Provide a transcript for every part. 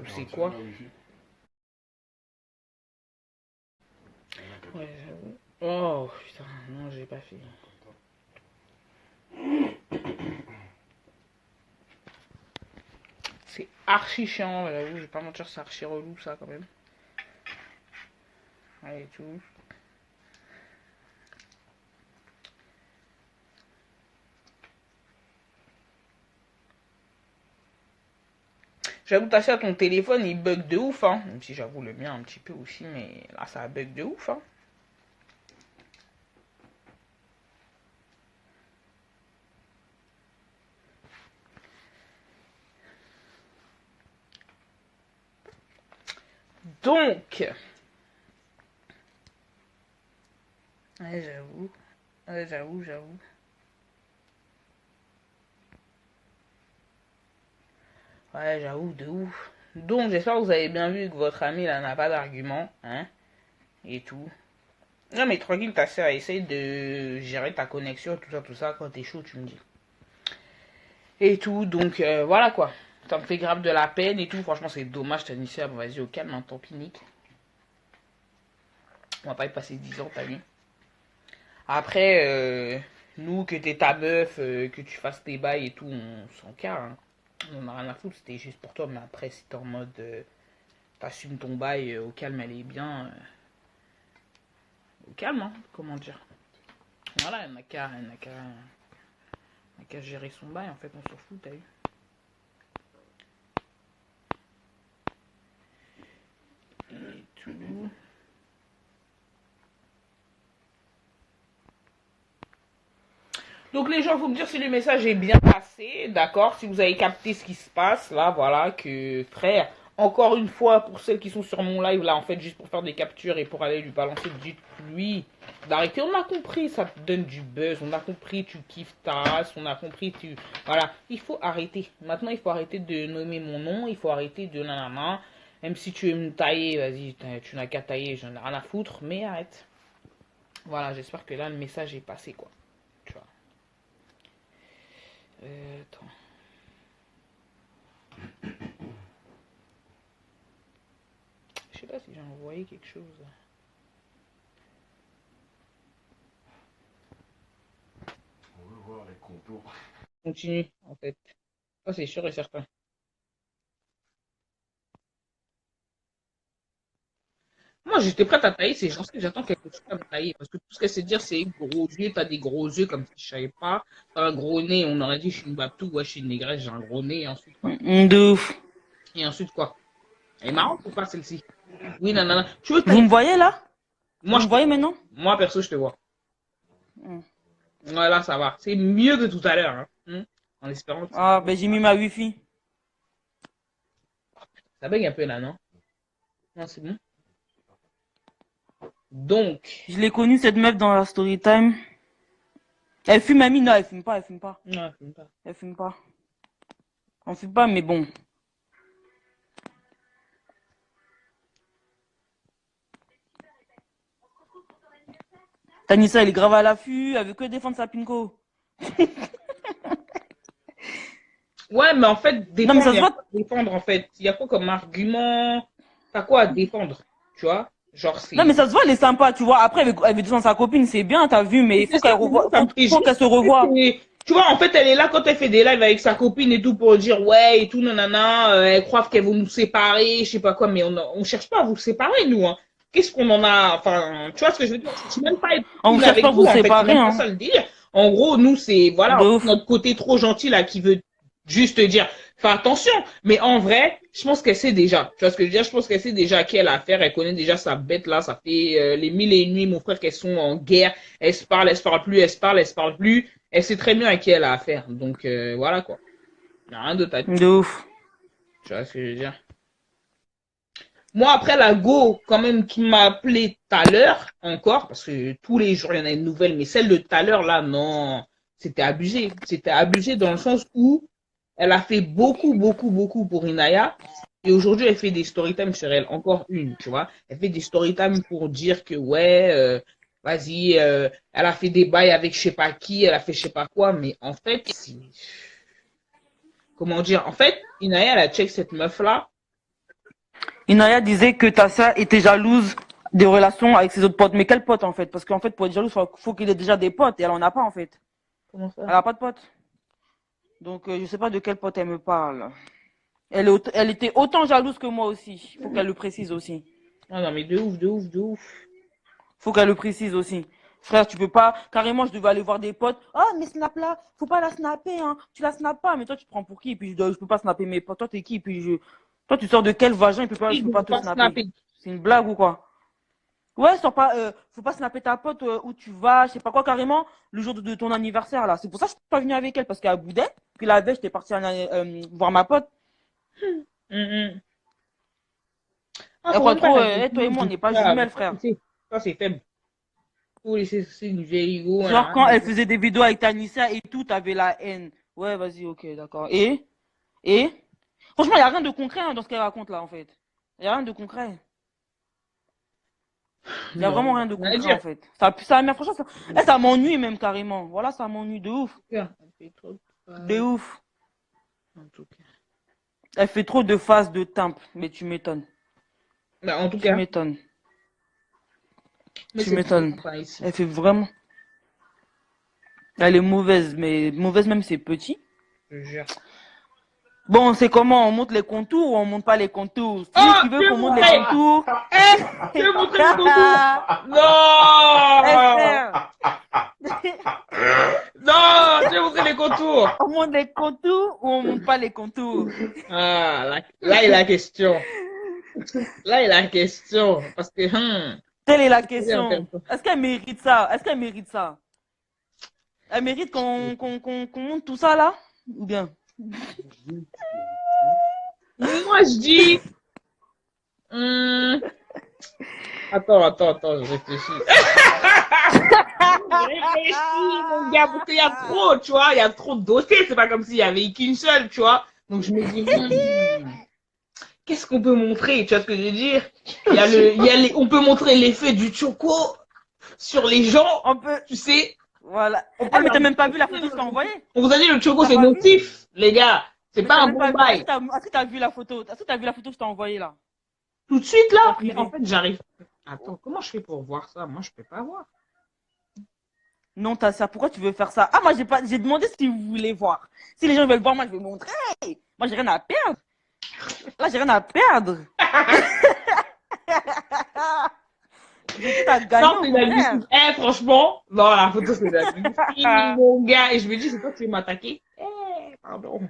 C'est quoi? Ouais, j'avoue. Oh putain, non, j'ai pas fait. C'est archi chiant, j'avoue, je vais pas mentir, c'est archi relou ça quand même. Allez, tout. J'avoue, t'as ça, ton téléphone il bug de ouf, hein. Même si j'avoue le mien un petit peu aussi, mais là ça bug de ouf, hein. Donc, ouais, j'avoue, j'avoue. Ouais, j'avoue, de ouf. Donc, j'espère que vous avez bien vu que votre ami là n'a pas d'argument, hein, et tout. Non, mais tranquille, ta sœur, essaye de gérer ta connexion, tout ça, quand t'es chaud, tu me dis. Et tout, donc voilà quoi. Ça me fait grave de la peine et tout. Franchement, c'est dommage, Tanissia. Bon, vas-y, au calme, hein, tant pis, nique. On va pas y passer 10 ans, t'as vu. Après, nous, que t'es ta meuf, que tu fasses tes bails et tout, on s'en carre, hein. On en a rien à foutre, c'était juste pour toi. Mais après, si t'es en mode, t'assumes ton bail, au calme, elle est bien. Au calme, hein, comment dire. Voilà, elle n'a qu'à gérer son bail, en fait, on s'en fout, t'as vu. Et tout. Donc les gens, faut me dire si le message est bien passé, d'accord? Si vous avez capté ce qui se passe, là, voilà, que frère, encore une fois, pour celles qui sont sur mon live, là, en fait, juste pour faire des captures et pour aller lui balancer, dites-lui d'arrêter. On a compris, ça te donne du buzz, on a compris, tu kiffes ta race, on a compris, tu... Voilà, il faut arrêter. Maintenant, il faut arrêter de nommer mon nom, il faut arrêter de nanana. Même si tu veux me tailler, vas-y, tu n'as qu'à tailler, j'en ai rien à foutre, mais arrête. Voilà, j'espère que là, le message est passé, quoi. Tu vois. Attends. Je sais pas si j'ai envoyé quelque chose. On veut voir les contours. Continue, en fait. Ça, c'est sûr et certain. Moi, j'étais prête à tailler ces gens-ci. J'attends quelque chose à me tailler. Parce que tout ce qu'elle sait dire, c'est gros yeux. T'as des gros yeux comme si je savais pas. T'as un gros nez. On aurait dit, je suis une babtou. Ouais, je suis une négresse. J'ai un gros nez. Et ensuite, quoi? De ouf. Et ensuite, quoi? Elle est marrante ou pas, celle-ci? Oui, nanana. Tu veux Vous tailler? me voyez là? Moi, Vous me je te voyez vois. maintenant? Moi, perso, je te vois. Hmm. Ouais, là, ça va. C'est mieux que tout à l'heure, hein. En espérant que Ah, ben j'ai mis ma wifi. ça bug un peu là, non? Non, c'est bon. Donc. Je l'ai connue cette meuf dans la story time. Elle fume, Amine. Non, elle fume pas, elle fume pas. Non, je pas. Elle fume pas. On fume pas, mais bon. Tanissa, elle est grave à l'affût. Elle veut que défendre sa pinko. Ouais, mais en fait, Non, mais défendre, ça il y se a voit. quoi à défendre, en fait? Il y a quoi comme argument? T'as quoi à défendre? Tu vois? Genre, Non, c'est... mais ça se voit, elle est sympa, tu vois. Après, elle veut défendre sa copine, c'est bien, t'as vu, mais il C'est faut ça, qu'elle mais moi, revoie. ça me fait Faut qu'elle juste... se revoie. Tu vois, en fait, elle est là quand elle fait des lives avec sa copine et tout pour dire ouais et tout, nanana, elle croit qu'elles vont nous séparer, je sais pas quoi, mais on cherche pas à vous séparer, nous, hein. Qu'est-ce qu'on en a... Enfin, tu vois ce que je veux dire? Je cherche même pas à être On vous cool cherche pas avec à vous vous, en fait. C'est séparer, même pas hein. ça le délire. En gros, nous, c'est... Voilà, De ouf. notre côté trop gentil, là, qui veut juste dire fais attention. Mais en vrai, je pense qu'elle sait déjà. Tu vois ce que je veux dire? Je pense qu'elle sait déjà à qui elle a affaire. Elle connaît déjà sa bête là. Ça fait les mille et une nuits, mon frère, qu'elles sont en guerre. Elle se parle plus, elle se parle, elle se parle plus. Elle sait très bien à qui elle a affaire. Donc voilà quoi. Il n'y a rien d'autre à dire. De ouf. Tu vois ce que je veux dire? Moi, après la Go, quand même, qui m'a appelé tout à l'heure, encore, parce que tous les jours, il y en a une nouvelle, mais celle de tout à l'heure, là, non, c'était abusé. C'était abusé dans le sens où elle a fait beaucoup, beaucoup, beaucoup pour Inaya. Et aujourd'hui, elle fait des story time sur elle, encore une, tu vois. Elle fait des story time pour dire que, ouais, vas-y, elle a fait des bails avec je sais pas qui, elle a fait je sais pas quoi, mais en fait, comment dire, en fait, Inaya, elle a check cette meuf-là Inaya disait que Tassia était jalouse des relations avec ses autres potes. Mais quels potes en fait? Parce qu'en fait, pour être jalouse, faut qu'il ait déjà des potes et elle en a pas en fait. Comment Elle ça? a pas de potes. Donc je sais pas de quel pote elle me parle. Elle était autant jalouse que moi aussi. Faut qu'elle le précise aussi. Ah non, mais de ouf, de ouf, de ouf. Faut qu'elle le précise aussi. Frère, tu peux pas. Carrément, je devais aller voir des potes. Ah, mais snap là, faut pas la snapper, hein. Tu la snappes pas, mais toi, tu te prends pour qui? Et puis, je peux pas snapper mes potes. Toi, t'es qui? Et puis, toi, tu sors de quel vagin? Je Il peux ne pas faut te pas snapper. snapper. C'est une blague ou quoi? Ouais, sors pas, faut pas snapper ta pote où tu vas, je sais pas quoi, carrément, le jour de ton anniversaire, là. C'est pour ça que je suis pas venue avec elle, parce qu'elle boudait. Puis la veille, j'étais partie voir ma pote. Hum. Ah, Elle faut croit même pas trop, la laisser toi et moi, on de n'est pas ça. jumelles, frère. Ça, c'est faible. Faut laisser c'est du Jericho, Genre, là. quand elle faisait des vidéos avec Tanissa et tout, t'avais la haine. Ouais, vas-y, ok, d'accord. Et franchement, il n'y a rien de concret dans ce qu'elle raconte là, en fait. Il n'y a rien de concret. Il n'y a vraiment Non, rien de on va concret, en dire. fait. Mais franchement, ça m'ennuie même carrément. Voilà, ça m'ennuie de ouf. Elle fait trop de De phrases, ouf. en tout cas. Elle fait trop de phases de timbre. Mais tu m'étonnes. Bah, en tout Tu cas. m'étonnes. Mais Tu c'est trop m'étonnes. sympa ici. Elle fait vraiment. Elle est mauvaise, mais mauvaise même c'est petit. Je jure. Bon, c'est comment? On monte les contours ou on monte pas les contours? Si Oh, tu veux tu veux qu'on monte les montrer? contours. Eh, tu veux montrer les contours? Eh Non! frère, Non, tu veux montrer les contours? on monte les contours ou on monte pas les contours? Ah, là est la question. Là est la question. Parce que, Telle est la c'est question. intéressant. Est-ce qu'elle mérite ça? Est-ce qu'elle mérite ça? Elle mérite qu'on monte tout ça là? Ou bien? Moi, je dis, hum, attends, je réfléchis. Je réfléchis, mon gars, parce qu'il y a trop, tu vois, il y a trop de dossiers. C'est pas comme s'il y avait qu'une seule, tu vois. Donc, je me dis, qu'est-ce qu'on peut montrer? Tu vois ce que je veux dire? On peut montrer l'effet du choco sur les gens, On peut. tu sais. Voilà. On peut Ah, mais t'as leur même pas dire, vu la photo que je t'ai envoyée? on vous a dit le choco T'as c'est pas vu? nocif, les gars. C'est Mais pas t'as un même bon pas vu. Est-ce bail. que t'as vu la photo? Est-ce que t'as vu la photo que je t'ai envoyée là? Tout de suite En là. Mais en privé. fait, j'arrive. Attends, comment je fais pour voir ça? Moi, je peux pas voir. Non, t'as ça. Pourquoi tu veux faire ça? Ah, moi, j'ai demandé si vous voulez voir. Si les gens veulent voir, moi, je vais montrer. Moi, j'ai rien à perdre. Là, j'ai rien à perdre. J'ai tout à gagner, Non, au c'est contraire. inadmissible. Eh, franchement, non, la photo c'est inadmissible, mon gars. Et je me dis, c'est toi qui veux m'attaquer. Eh, pardon.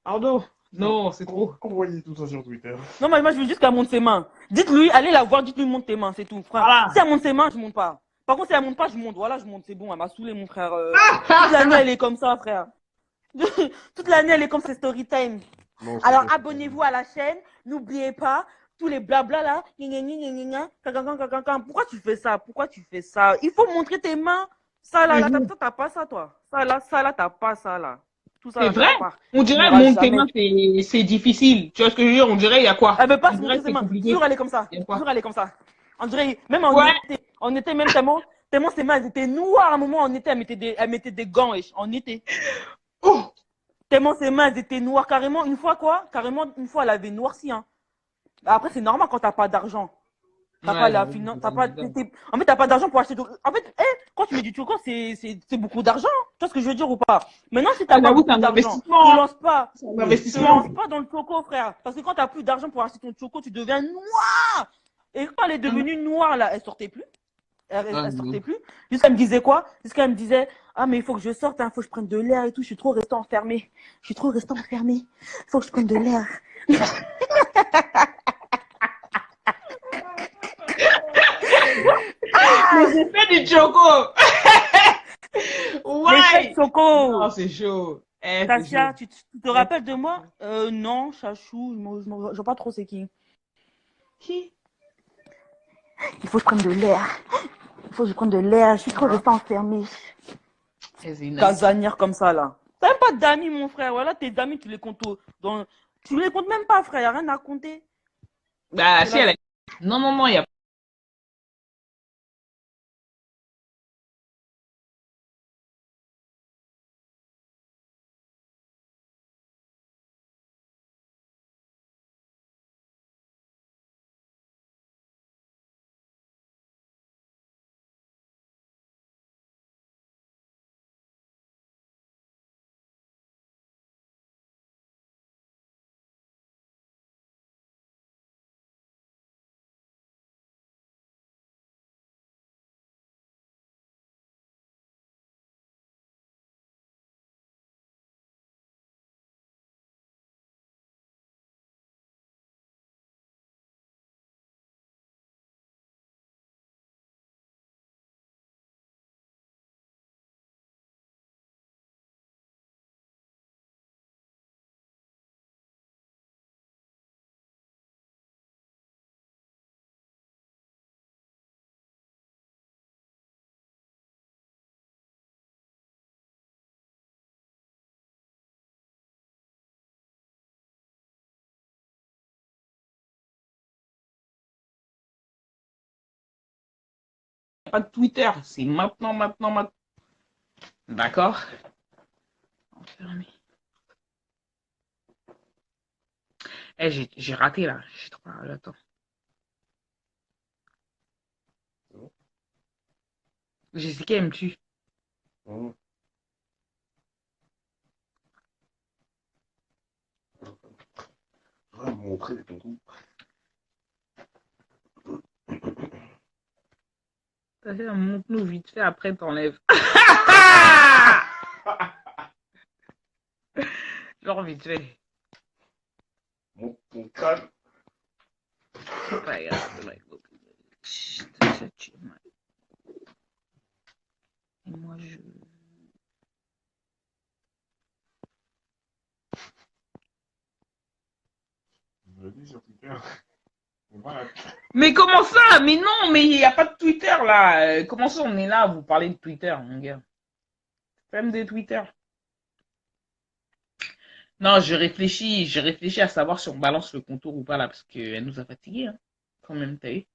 Pardon. Non, Non, c'est trop. envoyez tout ça sur Twitter. Non, mais moi, je veux juste qu'elle monte ses mains. Dites-lui, allez la voir, dites-lui, monte tes mains, c'est tout, frère. Si Voilà. elle monte ses mains, je monte pas. Par contre, si elle monte pas, je monte. Voilà, je monte, c'est bon, elle m'a saoulé, mon frère. Toute l'année, elle est comme ça, frère. Toute l'année, elle est comme c'est story time. Non, c'est Alors, pas abonnez-vous à la chaîne. N'oubliez pas, tous les blabla là. Pourquoi tu fais ça? Pourquoi tu fais ça? Il faut montrer tes mains. Ça là, là, t'as pas ça, toi. Ça là, t'as pas ça là. Tout ça C'est là, vrai. t'as pas. On Tu dirait n'auras monter jamais. main, c'est difficile. Tu vois ce que je veux dire? On dirait il y a quoi? Elle veut pas On se dirait montrer que ses c'est mains. compliqué. Toujours elle est comme ça. Il y a quoi? Toujours elle est comme ça. On dirait, même en Ouais. été. On était même tellement ses mains, elles étaient noires à un moment en été. Elle mettait des gants en été. Oh. Tellement ses mains, elles étaient noires. Carrément, une fois quoi? Carrément, une fois, elle avait noirci. Hein. Après, c'est normal quand t'as pas d'argent. T'as pas Ouais, la j'avoue, finance, c'est t'as pas, évident. en fait, t'as pas d'argent pour acheter. En fait, quand tu mets du choco, c'est beaucoup d'argent. Tu vois ce que je veux dire ou pas? Maintenant, si t'as Ah, pas j'avoue, c'est beaucoup un d'argent, investissement, hein. C'est un te investissement. lance pas dans le choco, frère. Parce que quand t'as plus d'argent pour acheter ton choco, tu deviens noir. Et quand elle est devenue noire, là, elle sortait plus. Ah, Elle non. sortait plus. Jusqu'à me disait quoi? Jusqu'à me disait, ah, mais il faut que je sorte, il faut que je prenne de l'air et tout. Je suis trop restée enfermée. Je suis trop restée enfermée. Il faut que je prenne de l'air. Les effets du choco. L'effet de Ouais. Non, choco. c'est chaud. Eh, c'est chaud. Tassia, tu te Eh, rappelles de moi? Non, Chachou, je vois pas trop c'est qui. qui? Il faut que je prenne de l'air. Il faut que je prenne de l'air. Je suis trop restée enfermée. Eh, c'est inadmissible. Casanière comme ça, là. T'as même pas d'amis, mon frère. Voilà, tes amis, tu les comptes tu les comptes même pas, frère. Y a rien à compter. Bah, C'est si la elle a... Non, non, non, il y a pas de Twitter. C'est maintenant, maintenant, maintenant. D'accord? Enfermé. Eh, j'ai raté là. J'ai trop... Attends. Jessica, elle me tue. Mmh. Je vais me montrer les contours. Vas-y, montre-nous vite fait, après t'enlèves. Genre vite fait. Montre ton crâne. Regarde, et moi je... Je le dis sur Twitter. Voilà. Mais comment ça? Mais non, mais il n'y a pas de Twitter là. Comment ça on est là à vous parler de Twitter, mon gars? Même des Twitter. Non, je réfléchis à savoir si on balance le contour ou pas là, parce qu'elle nous a fatigués, hein. Quand même, t'as vu?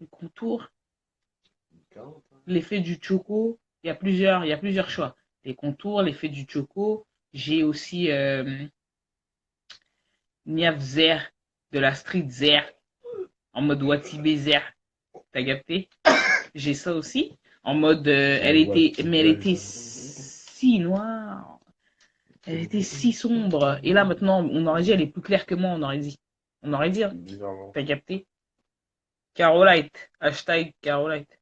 Le contour, l'effet du choco, il y a plusieurs choix. Les contours, l'effet du choco. J'ai aussi Niaf Zer de la Street Zer en mode Watibé Zer. T'as capté? J'ai ça aussi en mode elle était si noire. Elle était si sombre. Et là maintenant, on aurait dit elle est plus claire que moi, on aurait dit. On aurait dit, hein. Bizarrement. T'as capté? Carolite. Hashtag Carolite.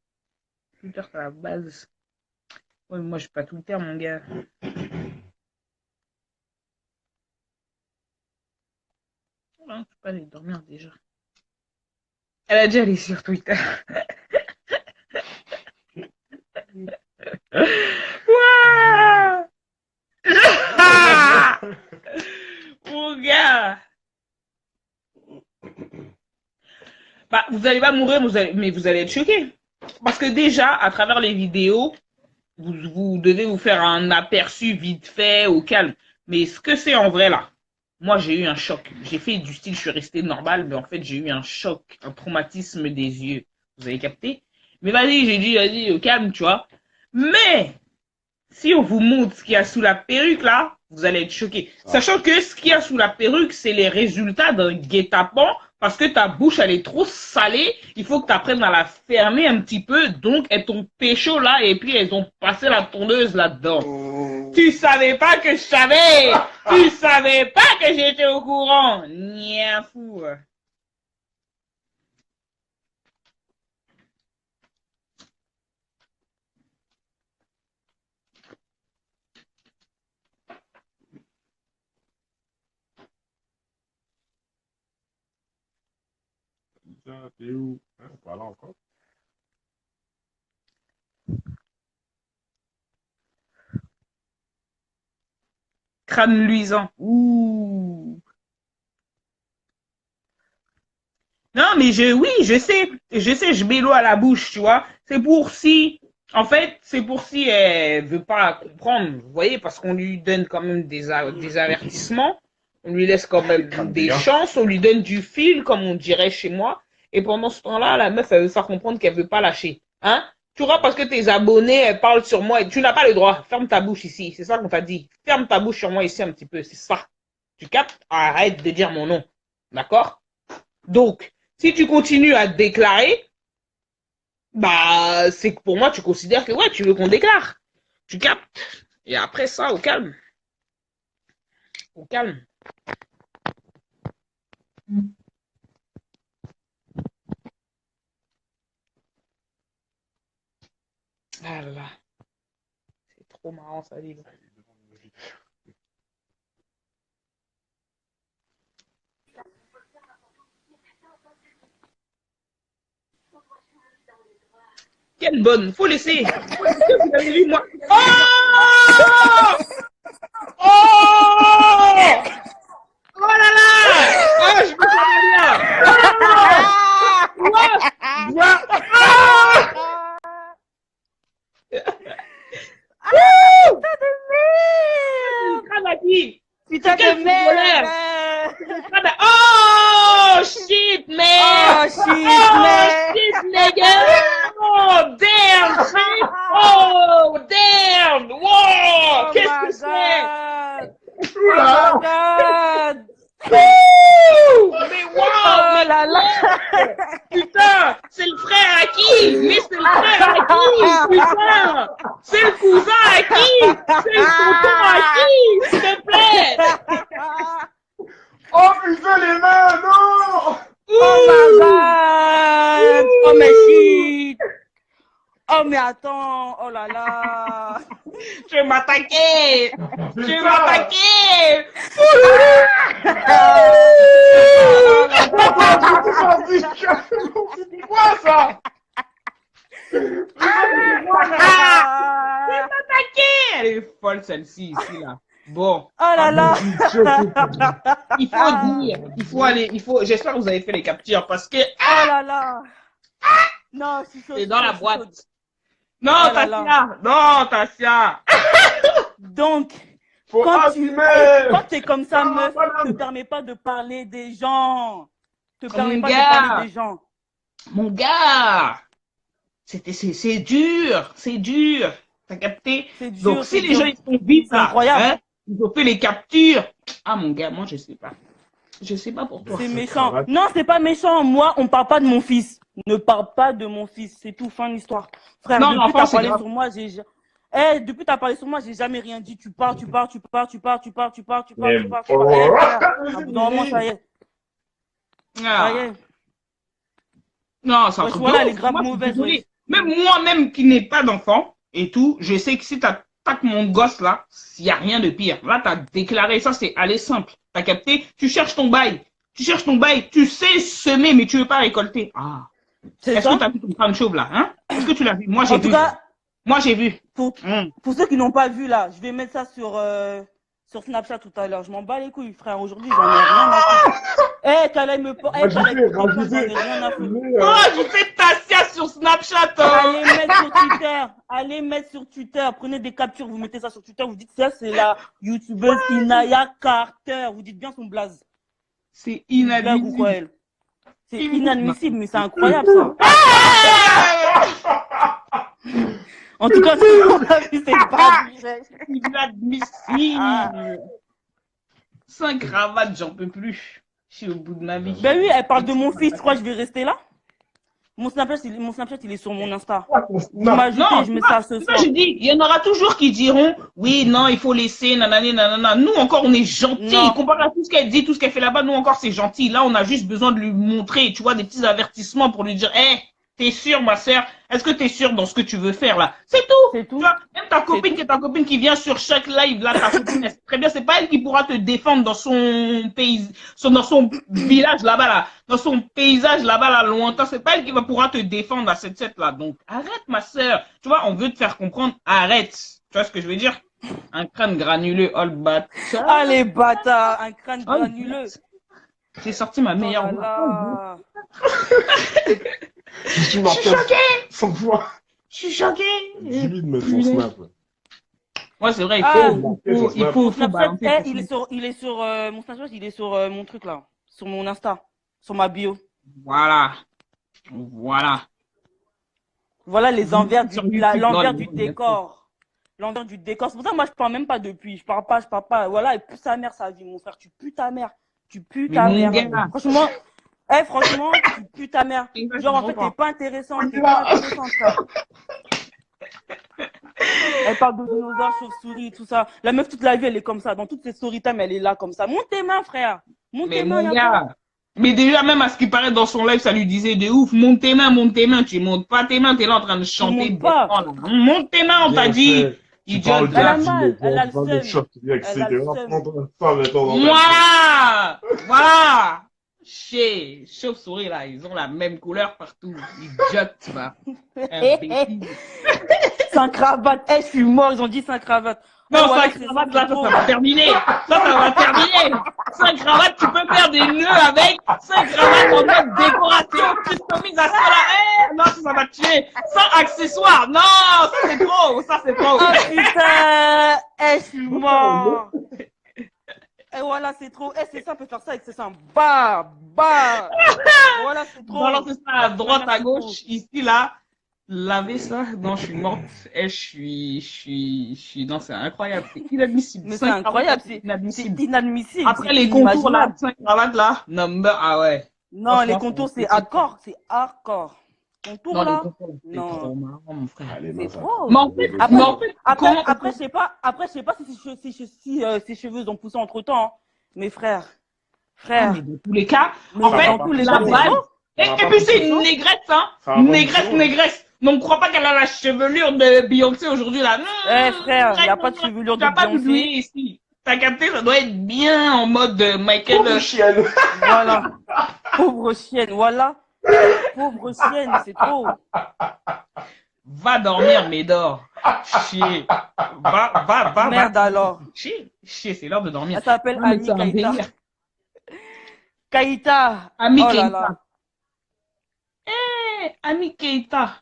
Twitter, c'est la base. Ouais, moi, je suis pas Twitter, mon gars. Non, je peux pas aller dormir déjà. Elle a déjà allé sur Twitter. Ouah mon gars. Bah, vous allez pas mourir, mais vous allez être choqués. Parce que déjà, à travers les vidéos, vous devez vous faire un aperçu vite fait, au calme. Mais ce que c'est en vrai là, moi j'ai eu un choc. J'ai fait du style, je suis resté normal, mais en fait j'ai eu un choc, un traumatisme des yeux. Vous avez capté? Mais vas-y, j'ai dit, vas-y, au calme, tu vois. Mais, si on vous montre ce qu'il y a sous la perruque là, vous allez être choqués. Sachant que ce qu'il y a sous la perruque, c'est les résultats d'un guet-apens. Parce que ta bouche, elle est trop salée. Il faut que tu apprennes à la fermer un petit peu. Donc, elles t'ont pécho là et puis elles ont passé la tondeuse là-dedans. Tu savais pas que je savais. Tu savais pas que j'étais au courant. Nia fou. T'es où? Hein, pas là encore. Crâne luisant. Ouh. Non, mais oui, je sais, je mets l'eau à la bouche, tu vois. C'est pour si, en fait, c'est pour si elle veut pas comprendre, vous voyez, parce qu'on lui donne quand même des avertissements, on lui laisse quand même des chances, on lui donne du fil, comme on dirait chez moi, et pendant ce temps-là, la meuf, elle veut faire comprendre qu'elle veut pas lâcher, hein. Tu vois, parce que tes abonnés, elles parlent sur moi, et tu n'as pas le droit. Ferme ta bouche ici, c'est ça qu'on t'a dit. Ferme ta bouche sur moi ici un petit peu, c'est ça. Tu captes? Arrête de dire mon nom, d'accord? Donc, si tu continues à te déclarer, bah, c'est que pour moi, tu considères que ouais, tu veux qu'on déclare. Tu captes. Et après ça, au calme. Au calme. Ah là là. C'est trop marrant, ça, livre. Quelle bonne. Faut laisser. Vous avez vu, moi. Oh! Oh! Oh là là! Oh, je me sens pas bien! Oh! Quoi? Putain de merde! Oh shit man! Oh shit, man! Oh shit nigga! Oh Mais Oh waouh! là là. Putain! C'est le frère à qui? Mais c'est le frère à qui? Putain! C'est le cousin à qui? C'est le tonton à qui? S'il te plaît! Oh putain, les mains, non! Oh my god. Oh mais shit. Oh mais attends. Oh là là. Je vais m'attaquer! Je vais Putain! m'attaquer! C'est quoi ça? Elle est folle celle-ci, ici, là. Bon. Oh là là. Il faut dire, j'espère que vous avez fait les captures parce que Oh là là. Non, je suis chaud. c'est dans la boîte. Non, Oh là là. Tassia! Non, Tassia! Donc, Faut quand assumer! t'es comme ça, Non, meuf, madame. te permets pas de parler des gens. Te Mon permets pas de gars. parler des gens. Mon gars! C'est dur! C'est dur! T'as capté? C'est dur. Donc, c'est si les dur. gens ils sont vite C'est là, incroyable. hein, ils ont fait les captures. Ah, mon gars, moi, je sais pas. Je sais pas pour toi. C'est c'est méchant. cravate. Non, c'est pas méchant. Moi, on parle pas de mon fils. Ne parle pas de mon fils. C'est tout, fin de l'histoire. Frère, Non, depuis l'enfant, t'as c'est parlé grave. sur moi, depuis t'as parlé sur moi, j'ai jamais rien dit. Tu pars. Mais Eh, frère, oh! à bout d'un moment, ça y est. Ah. Ça y est. Non, c'est un Wesh, truc voilà, de elle est ouf. grave Moi, je suis mauvaise, désolé. wesh. Même moi-même qui n'ai pas d'enfant et tout, je sais que si t'attaques mon gosse là, il n'y a rien de pire. Là, t'as déclaré ça, c'est aller simple. T'as capté? Tu cherches ton bail. Tu sais semer, mais tu veux pas récolter. Ah. C'est Est-ce que ça. t'as vu ton crâne chauve là, hein? Est-ce que tu l'as vu? Moi, j'ai En tout vu. cas, Moi, j'ai vu. pour ceux qui n'ont pas vu là, je vais mettre ça sur Snapchat tout à l'heure. Je m'en bats les couilles, frère. Aujourd'hui, j'en ai rien à foutre. Eh, qu'elle me j'en ai rien à foutre. Oh, je fais Tassia sur Snapchat. Allez mettre sur Twitter. Allez mettre sur Twitter. Prenez des captures, vous mettez ça sur Twitter. Vous dites ça, c'est la youtubeuse Inaya Carter. Vous dites bien son blaze. C'est Une blague ou quoi, inadmissible. elle? C'est inadmissible, mais c'est incroyable ça. En tout cas, ce qu'on a vu, c'est pas Inadmissible. Sans cravate, j'en peux plus. Je suis au bout de ma vie. Ben oui, elle parle de mon fils. Tu crois que je vais rester là? Mon Snapchat, il est sur mon Insta. Vous m'ajoutez, Non, je mets ça ce soir. j'ai dit, il y en aura toujours qui diront, oui, non, il faut laisser, nanani, nanana. Nous encore, on est gentils. Non. Comparé à tout ce qu'elle dit, tout ce qu'elle fait là-bas, nous encore, c'est gentil. Là, on a juste besoin de lui montrer, tu vois, des petits avertissements pour lui dire, hé, t'es sûre, ma sœur? Est-ce que t'es sûre dans ce que tu veux faire là? C'est tout. C'est tout. Tu vois, même ta copine qui vient sur chaque live, là, ta copine, elle sait très bien, c'est pas elle qui pourra te défendre dans son pays, dans son village là-bas, là, dans son paysage là-bas, là, lointain, c'est pas elle qui va pouvoir te défendre à cette là. Donc, arrête, ma sœur. Tu vois, on veut te faire comprendre, arrête. Tu vois ce que je veux dire? Un crâne granuleux, all bat. Ah, les bâtards, un crâne granuleux. J'ai sorti ma meilleure Oh là voix. là. Je suis choqué! Sans voix. Je suis choqué. Dis-lui de mettre son snap. Ouais, c'est vrai, Ah. il faut Snapchat, balancer. il est sur mon Snapchat, il est sur mon truc là, sur mon Insta, sur ma bio. Voilà. Voilà. Voilà les envers Sur du, YouTube, l'envers non, du non, décor. L'envers du décor. C'est pour ça que moi je parle même pas depuis. Je parle pas. Voilà, et pue sa mère sa vie, mon frère. Tu pues ta mère. Tu pues ta Mais mon mère. gars. Franchement, tu pues ta mère. Genre en fait, t'es pas intéressant, frère. Elle parle de dinosaures, chauves-souris, tout ça. La meuf, toute la vie, elle est comme ça. Dans toutes ses story time, elle est là comme ça. Monte tes mains, frère. Monte Mais tes mains, mon y a pas. gars. Mais déjà, même à ce qui paraît dans son live, ça lui disait de ouf. Monte tes mains. Tu montes pas tes mains, t'es là en train de chanter. montes pas. Monte tes mains, on t'a dit. Tu parles Elle a de mal, elle a le parles de seum. choc, etc. Elle a le seum. Voilà. Voilà. Chez chauve-souris, là, ils ont la même couleur partout. Idiote, va. Imbécile. Sans cravate. Je suis mort, ils ont dit sans cravate. Non, Voilà, sans cravate, là, ça va terminer. Ça va terminer. Sans cravate, tu peux faire des nœuds avec. Sans cravate, en mode décoration, customisation, là. Non, ça va te tuer. Sans accessoire. Non, ça c'est trop. Oh putain, je suis mort. Et voilà, c'est trop. C'est ça, on peut faire ça avec ça. Bah. Voilà, c'est trop. Balancer ça à droite, à gauche, ici, là. Laver ça? Non, je suis morte. Je suis, non, c'est incroyable. C'est inadmissible. Mais c'est 5 incroyable, cravates, c'est c'est inadmissible. inadmissible, Après c'est les contours là, inimaginable. 5 cravates là, number, ah ouais. Non, les Franchement, contours, c'est c'est trop. hardcore, c'est hardcore. Contours Non, les là? contours, c'est Non, trop marrant, mon frère. Ah, les c'est mains, ça trop. Mais en tremble. fait, mais Après, en fait, après, comment, après, je sais pas si ses cheveux ont poussé entre temps, hein. Mais frère, ah, mais frère, dans tous les cas, mais en Ça va fait, dans pas tous les la cas, c'est pousser. base, chaud. Ça va et pas puis c'est C'est pousser. une chaud. négresse, hein. Ça va pas Négresse, pousser. négresse. Donc, crois pas qu'elle a la chevelure de Beyoncé aujourd'hui, là. Eh frère, il n'y a pas de chevelure Tu de vas pas Beyoncé. bidouiller ici. T'as capté, ça doit être bien en mode Michael. Pauvre chienne. Voilà. Pauvre chienne, voilà. Pauvre chienne, c'est trop. Va dormir, Médor. Chier. Va. Merde alors. Chier, c'est l'heure de dormir. Elle s'appelle Non, mais c'est Ami un Kaita. délire. Kaita. Ami Oh là Keita. là. Ami Keita.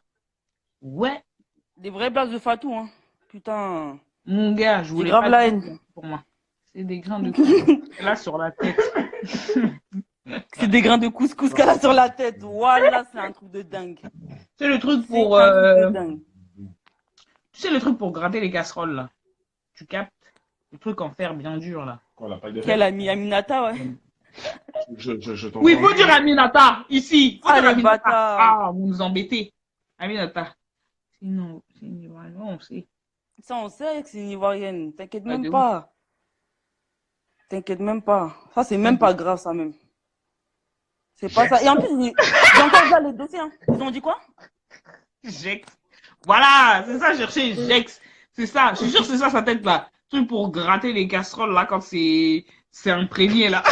Ouais. Des vraies blagues de Fatou, hein. Putain. Mon gars, je J'ai voulais grave pas la dire haine. pour moi. C'est des grains de couscous là sur la tête. C'est des grains de couscous qu'elle a sur la tête. Voilà, c'est un truc de dingue. C'est le truc C'est pour un truc de dingue. tu sais le truc pour gratter les casseroles là. Tu captes? Le truc en fer bien dur là. Quoi, la paille de Quelle fer? amie Aminata, ouais. Je t'en Oui, prends faut dire Aminata ici. Faut Ah, dire les Aminata. bâtards. Ah, vous nous embêtez. Aminata. Sinon, on sait. Ça, on sait que c'est une Ivoirienne. T'inquiète Ah, même de ouf. pas. T'inquiète même pas. Ça, c'est même pas grave, ça même. C'est pas ça. Et en plus, j'ai encore déjà les dossiers, hein. Ils ont dit quoi? Jex. Voilà, c'est ça, chercher Jex. C'est ça, je suis sûr que c'est ça sa tête là. Truc pour gratter les casseroles là quand c'est imprégné là.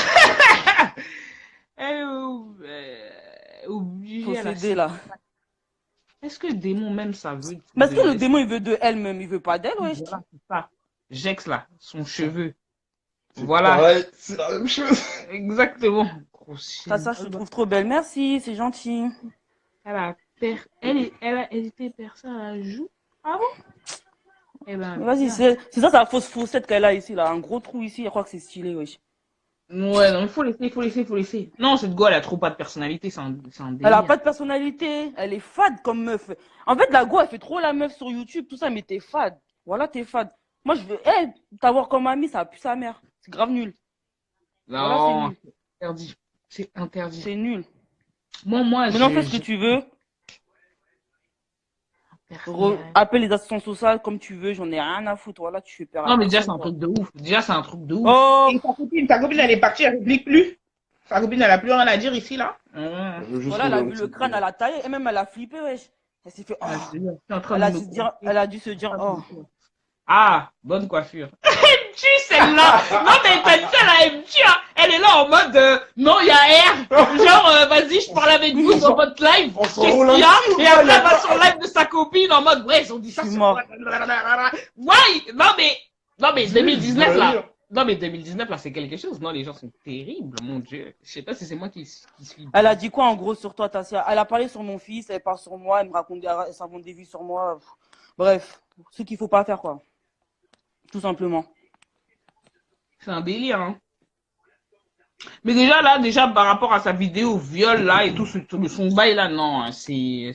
Obligé à la Possédé, là. Est-ce que le démon même ça veut Mais est-ce que le de- démon, il veut de elle-même? Il veut pas d'elle, wesh? Voilà, c'est ça. Jex là, son cheveu. Voilà, Pareil, c'est la même chose. exactement. Ça, je te trouve trop belle. Merci, c'est gentil. Elle était percée à la joue. Ah bon? Eh ben, Mais vas-y, bien. c'est ça, sa fausse faussette qu'elle a ici, là. Un gros trou ici. Je crois que c'est stylé, wesh. Ouais, non, il faut laisser. Non, cette go, elle a trop pas de personnalité, c'est un Elle a délire. pas de personnalité. Elle est fade comme meuf. En fait, la go, elle fait trop la meuf sur YouTube, tout ça, mais t'es fade. Voilà, t'es fade. Moi, je veux, t'avoir comme amie, ça pue sa mère. C'est grave nul. Voilà, c'est Non, nul. c'est interdit. C'est interdit. C'est nul. Moi, Maintenant, fais ce que tu veux. Appelle les assistants sociaux comme tu veux. J'en ai rien à foutre. Voilà, tu fais peur à Non, mais déjà, c'est personne, un quoi. truc de ouf. Déjà, c'est un truc de ouf. Oh, Et ta copine, elle est partie, elle réplique plus. Ta copine, elle a plus rien à dire ici, là. voilà, elle a vu le crâne, elle a taillé. Et même, elle a flippé, wesh. Elle s'est fait, oh. Je suis en train Elle de a me dû se dire, elle a dû se dire, oh. Ah, bonne coiffure. Tu celle-là. Non, mais t'as dit ça, la MQ, hein. Elle est là en mode, non, il y a R. Genre, vas-y, je parle avec vous sur votre live. On se Qu'est-ce roule qu'il y un a? petit Et peu, après, là. elle va sur live de sa copine en mode, ouais, ils ont dit ça Je suis sur mort. Ouais, non, mais 2019, là. Non, mais 2019, là, c'est quelque chose. Non, les gens sont terribles, mon Dieu. Je sais pas si c'est moi qui suis. Elle a dit quoi en gros sur toi, Tassia? Elle a parlé sur mon fils, elle parle sur moi, elle me raconte elle s'invente des vies sur moi. Bref, ce qu'il faut pas faire, quoi. Tout simplement. C'est un délire, hein. Mais déjà, par rapport à sa vidéo viol, là, et tout, son bail, là, non, hein, c'est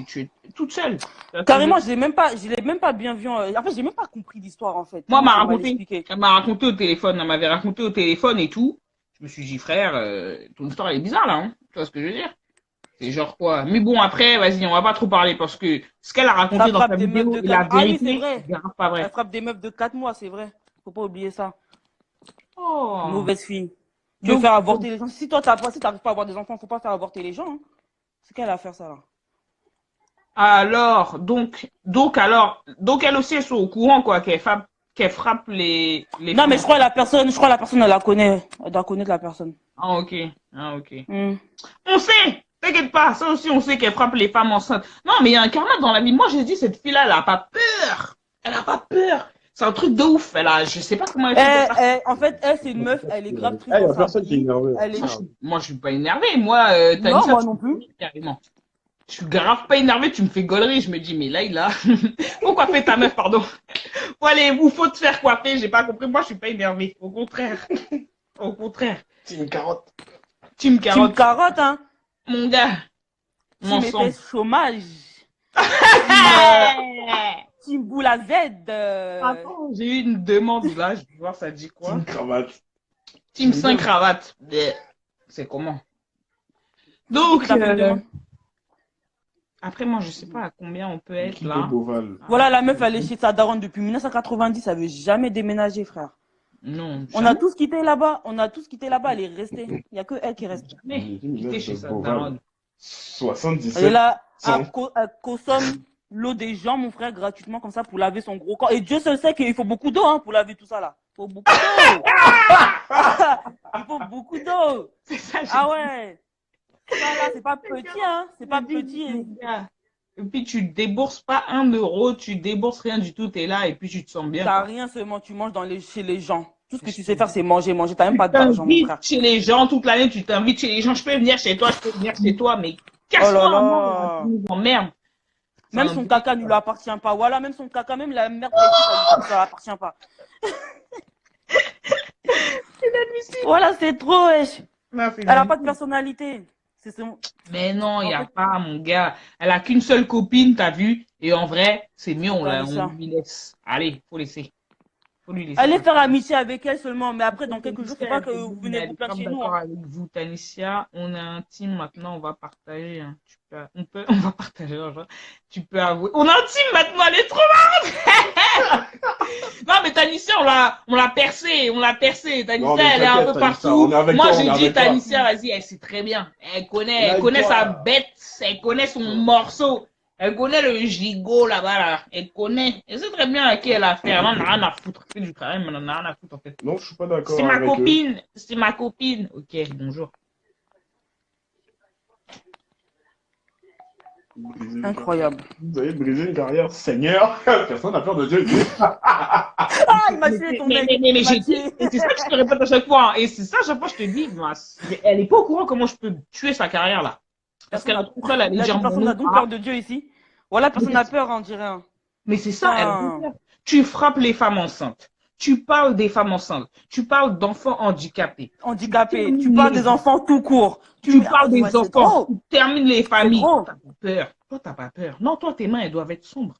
tué toute seule. Carrément, je l'ai même pas bien vu. En fait, j'ai même pas compris l'histoire, en fait. Moi, Elle elle m'a raconté au téléphone, elle m'avait raconté au téléphone et tout. Je me suis dit, frère, ton histoire, elle est bizarre, là, hein. Tu vois ce que je veux dire? C'est genre quoi? Mais bon, après, vas-y, on va pas trop parler parce que ce qu'elle a raconté Ça dans frappe sa des vidéo meufs de et la 4 Ah oui, vérité, c'est vrai. c'est grave pas vrai. Elle frappe des meufs de 4 mois, c'est vrai. Faut pas oublier ça. Oh. Mauvaise fille. Tu veux faire avorter les gens. Si toi, t'arrives pas à avoir des enfants, faut pas faire avorter les gens. Hein. C'est qu'elle a à faire ça, là. Alors, donc elle aussi, elles sont au courant, quoi, qu'elle frappe les Non, femmes. mais je crois la personne, elle la connaît. Elle doit connaître la personne. Ah, ok. Ah, ok. Hmm. On sait! T'inquiète pas, ça aussi, on sait qu'elle frappe les femmes enceintes. Non, mais il y a un karma dans la vie. Moi, j'ai dit, cette fille-là, elle a pas peur. Elle a pas peur. C'est un truc de ouf. Je sais pas comment elle fait pour ça. En fait, elle, c'est une meuf, elle est grave triste. Il y a dans sa personne qui est vie. énervé. Elle est... Moi, je suis pas énervé. Moi, t'as Non, dit ça, moi tu non me plus. fais carrément. Je suis grave pas énervé, tu me fais gaulerie. Je me dis, mais là, il a. Faut coiffer ta meuf, pardon. Faut aller, faut te faire coiffer. J'ai pas compris. Moi, je suis pas énervé. Au contraire. Au contraire. C'est une carotte. Tu me Tu me carottes. carottes, hein. Mon gars. Tu Mon m'étais sang. chômage. Team Boule à Z. Attends, j'ai eu une demande là, je vais voir ça dit quoi. Team cravate. Team 5 cravate. C'est comment? Donc, T'as fait une demande. après moi, je sais pas à combien on peut être L'équipe là. de Beauval. Voilà, la meuf, elle est chez sa daronne depuis 1990. Elle veut jamais déménager, frère. Non, On a tous quitté là-bas. On a tous quitté là-bas. Elle est restée. Il n'y a que elle qui reste. jamais quitté chez sa Beauval. daronne. 77. Elle est là, Cent. elle consomme l'eau des gens, mon frère, gratuitement, comme ça, pour laver son gros corps. Et Dieu seul sait qu'il faut beaucoup d'eau, hein, pour laver tout ça, là. Il faut beaucoup d'eau. Il faut beaucoup d'eau. C'est ça, Ah ouais. Ça, là, c'est pas petit, hein. C'est pas petit. Et puis tu débourses pas 1 euro, tu débourses rien du tout, t'es là et puis tu te sens bien. T'as rien seulement, tu manges chez les gens. Tout ce que tu sais faire, c'est manger. T'as même pas Tu d'argent, mon t'invites frère. chez les gens toute l'année, tu t'invites chez les gens. Je peux venir chez toi, je peux venir chez toi, mais Oh casse-toi là un là. moment, tu nous emmerdes. Même C'est son un- caca ne lui appartient pas. Voilà, même son caca, même la merde, ça lui appartient pas. Voilà, c'est trop, wesh. Non, c'est Elle a dingue. pas de personnalité. C'est son... Mais non, il n'y En a fait- pas, mon gars. Elle a qu'une seule copine, t'as vu? Et en vrai, c'est mieux, on Tanisha. lui laisse. Allez, faut laisser. Faut lui laisser. Allez faire amitié avec elle seulement, mais après, dans quelques jours, faut pas que vous venez Elle vous est plaindre pas chez nous. d'accord Hein. avec vous, Tanissia. On a un team maintenant, on va partager. Hein. On va partager. Genre. Tu peux avouer. On a un team maintenant, elle est trop marrante. Non, mais Tanissia, on l'a percé. Tanissia, Non, mais elle est un t'inquiète, peu Tanissia, partout. on est avec Moi, toi, on j'ai est dit, avec toi. Tanissia, vas-y, elle sait très bien. Elle connaît Like sa toi. bête, elle connaît son morceau. Elle connaît le gigot là-bas, là. Elle connaît. Elle sait très bien à qui elle a affaire. Elle en a rien à foutre. Elle fait du travail, mais elle en a rien à foutre, en fait. Non, je suis pas d'accord C'est ma avec eux. copine. C'est ma copine. Ok, bonjour. Incroyable. Vous avez brisé une carrière, Seigneur. Personne n'a peur de Dieu. Ah, il m'a tué ton mec. Mais Il m'a j'ai dit, tué. et c'est ça que je te répète à chaque fois. Hein. Et c'est ça, à chaque fois, je te dis, mais elle est pas au courant comment je peux tuer sa carrière, là. Parce qu'elle a trop peur, elle Il a est dit, genre, personne n'a donc peur de Dieu ici. Voilà, personne n'a peur, on dirait. Hein. mais c'est ça, elle a Ah. trop peur. Tu frappes les femmes enceintes. Tu parles des femmes enceintes. Tu parles d'enfants handicapés. Handicapé. Tu parles des enfants tout court. Tu parles des Ouais, c'est enfants. trop. Tu termines les familles. trop. Toi, t'as pas peur. Toi, t'as pas peur. Non, toi, tes mains, elles doivent être sombres.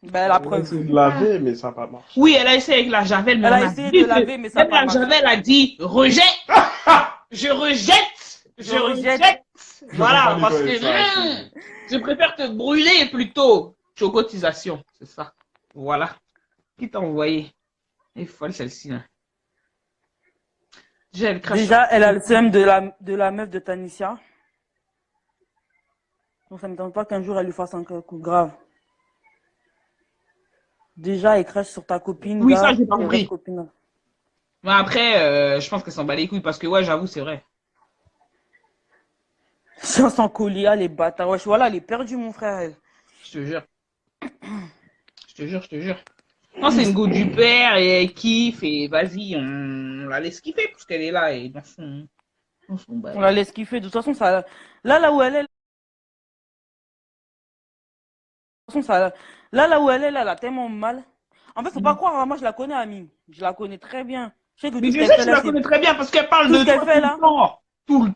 Ben, la On a preuve. essayé de laver, mais ça n'a pas marché. Oui, elle a essayé avec la javel, mais Elle on a essayé de laver, mais ça même n'a pas la marché. javel a dit rejet. Je rejette. Je rejette. rejette. Voilà, Je peux pas parce nettoyer que ça, je préfère te brûler plutôt. Chocotisation, c'est ça. Voilà. Qui t'a envoyé? Elle est folle celle-ci. Là. Déjà, elle crache. Déjà, elle a le seum de la meuf de Tanissia. Donc, ça ne m'étonne pas qu'un jour, elle lui fasse un coup grave. Déjà, elle crache sur ta copine. Oui, gars, ça, j'ai pas et compris. reste copine. Mais après, je pense qu'elle s'en bat les couilles parce que, ouais, j'avoue, c'est vrai. Sans colia, les bâtards. Wesh, voilà, elle est perdue, mon frère. Elle. Je te jure. Je te jure. Non, c'est une go du père et elle kiffe et vas-y, on la laisse kiffer parce qu'elle est là et dans son bail. On la laisse kiffer. De toute façon, ça, là où elle est, là où elle est, là, elle a tellement mal. En fait, faut pas croire, hein, moi, je la connais, Amine. Je la connais très bien. Je sais que Mais tout je ce sais qu'elle que fait tu la là, connais très bien parce qu'elle parle Tout de ce qu'elle toi fait, tout là. le temps. Tout le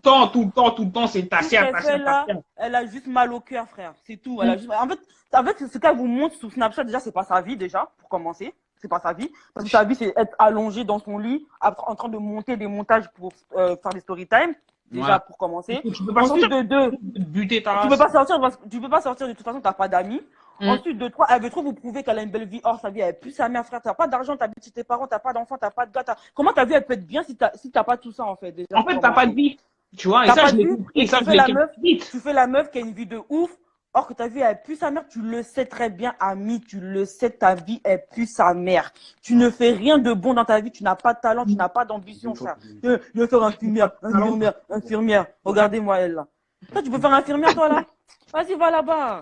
temps, c'est tout ce Tassia, qu'elle fait là, elle a juste mal au cœur, frère. C'est tout. Elle a juste... En fait, ce qu'elle vous montre sur Snapchat, déjà, c'est pas sa vie, déjà, pour commencer. C'est pas sa vie. Parce que sa vie, c'est être allongée dans son lit, en train de monter des montages pour faire des story time. Déjà, Ouais. pour commencer. Tu peux pas Ensuite, sortir. de deux, Buter ta tu race. peux pas sortir parce que tu peux pas sortir de toute façon, t'as pas d'amis. Mm. Ensuite, de trois, elle veut trop vous prouver qu'elle a une belle vie hors sa vie. Elle pue sa mère, frère. T'as pas d'argent, t'habites chez tes parents, t'as pas d'enfant, t'as pas de gars. Comment ta vie, elle peut être bien si t'as pas tout ça, en fait, déjà, En pour fait, t'as pas de commencer. vie. Tu vois, et T'as ça, pas je de l'ai vie, compris. Et et ça, tu je fais l'ai la meuf, vite. tu fais la meuf qui a une vie de ouf, or que ta vie, elle pue sa mère, tu le sais très bien, ami, tu le sais, ta vie, elle pue sa mère. Tu ne fais rien de bon dans ta vie, tu n'as pas de talent, tu n'as pas d'ambition, frère. Je vais faire infirmière. Regardez-moi, elle, là. Toi, tu peux faire infirmière, toi, là? Vas-y, va là-bas.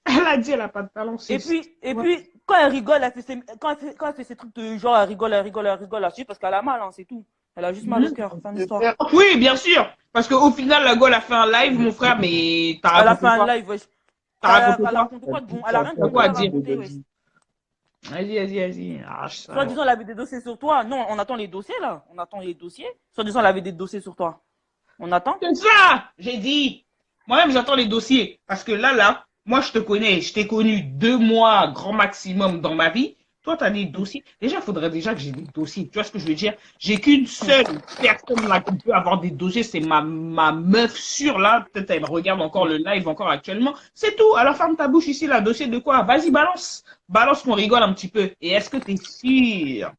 Elle a dit, elle a pas de talent. Et puis, quand elle rigole, quand elle fait ses trucs de genre, elle rigole, là, c'est parce qu'elle a mal, hein, c'est tout. Elle a juste mal au cœur, fin d'histoire. Oui, bien sûr. Parce qu'au final, la gueule a fait un live, mon frère, mais t'as Elle a raconté fait un quoi? live, wesh. T'as raconté Elle a quoi? raconté quoi de bon? Elle a rien de T'as quoi à bon à dire? raconter, wesh. Vas-y. Arrache ça. Soit disant, elle avait des dossiers sur toi. Non, on attend les dossiers, là. On attend les dossiers. Soit disant, elle avait des dossiers sur toi. On attend. C'est ça! J'ai dit. Moi-même, j'attends les dossiers. Parce que là, Moi, je te connais, je t'ai connu 2 mois grand maximum dans ma vie. Toi, tu as des dossiers. Déjà, il faudrait déjà que j'ai des dossiers. Tu vois ce que je veux dire? J'ai qu'une seule personne là qui peut avoir des dossiers, c'est ma meuf sûre là. Peut-être elle regarde encore le live encore actuellement. C'est tout. Alors, ferme ta bouche ici, là. Dossier de quoi? Vas-y, balance. Balance qu'on rigole un petit peu. Et est-ce que tu es sûr?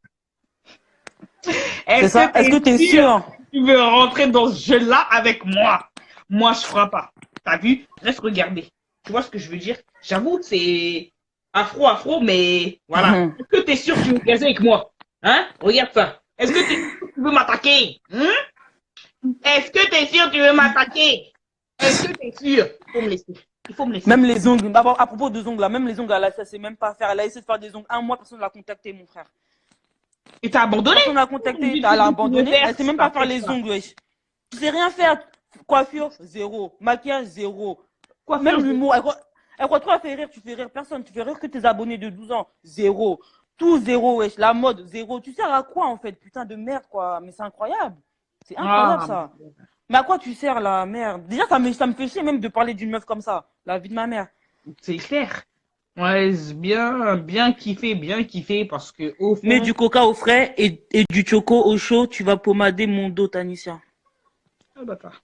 C'est ça? Est-ce que t'es sûr? Tu veux rentrer dans ce jeu-là avec moi? Moi, je ferai pas. T'as vu? Reste regarder. Tu vois ce que je veux dire? J'avoue, c'est afro, mais voilà. Est-ce que t'es sûr que tu veux gazer avec moi? Hein? Regarde ça. Est-ce que t'es sûr que tu veux m'attaquer? Est-ce que t'es sûr que tu veux m'attaquer? Est-ce que t'es sûr? Il faut me laisser. Il faut me laisser. Même les ongles, à propos des ongles là, même les ongles, elle sait même pas faire. Elle a essayé de faire des ongles. Un mois, personne ne l'a contacté, mon frère. Et t'as abandonné? Personne ne l'a contacté, elle a abandonné. Elle sait même pas faire les ongles, wesh. Tu sais rien faire. Coiffure, zéro. Maquillage, zéro. Même l'humour. Elle croit trop à faire rire, tu fais rire personne. Tu fais rire que tes abonnés de 12 ans. Zéro. Tout zéro, wesh. La mode, zéro. Tu sers à quoi, en fait? Putain de merde, quoi. Mais c'est incroyable. C'est incroyable, ça. Mais à quoi tu sers, la merde? Déjà, ça me fait chier même de parler d'une meuf comme ça. La vie de ma mère. C'est clair. Ouais, c'est bien kiffé, parce que au fond... Mets du coca au frais et du choco au chaud, tu vas pommader mon dos, Tanissia. Ah, bâtard.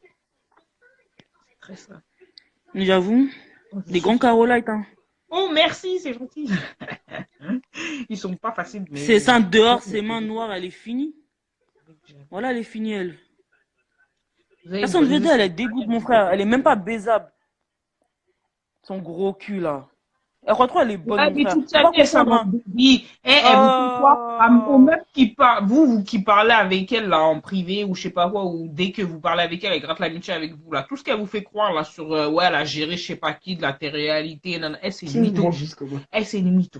C'est très ça. J'avoue, des grands carolites, hein. Oh, merci, c'est gentil. Ils sont pas faciles. Mais... C'est ça, dehors, ses mains noires, elle est finie. Voilà, elle est finie, elle. Personne ne veut d'elle, elle dégoûte, mon frère. Elle est même pas baisable. Son gros cul, là. Elle croit trop, elle est bonne, mon frère. Toute sa vie, ça m'a dit. Elle vous quoi? Aux meufs qui parlent, vous qui parlez avec elle, là, en privé, ou je sais pas quoi, ou dès que vous parlez avec elle, elle gratte l'amitié avec vous, là. Tout ce qu'elle vous fait croire, là, sur, ouais, elle a géré je sais pas qui, de la télé-réalité, elle, c'est une mytho. Elle, c'est une mytho.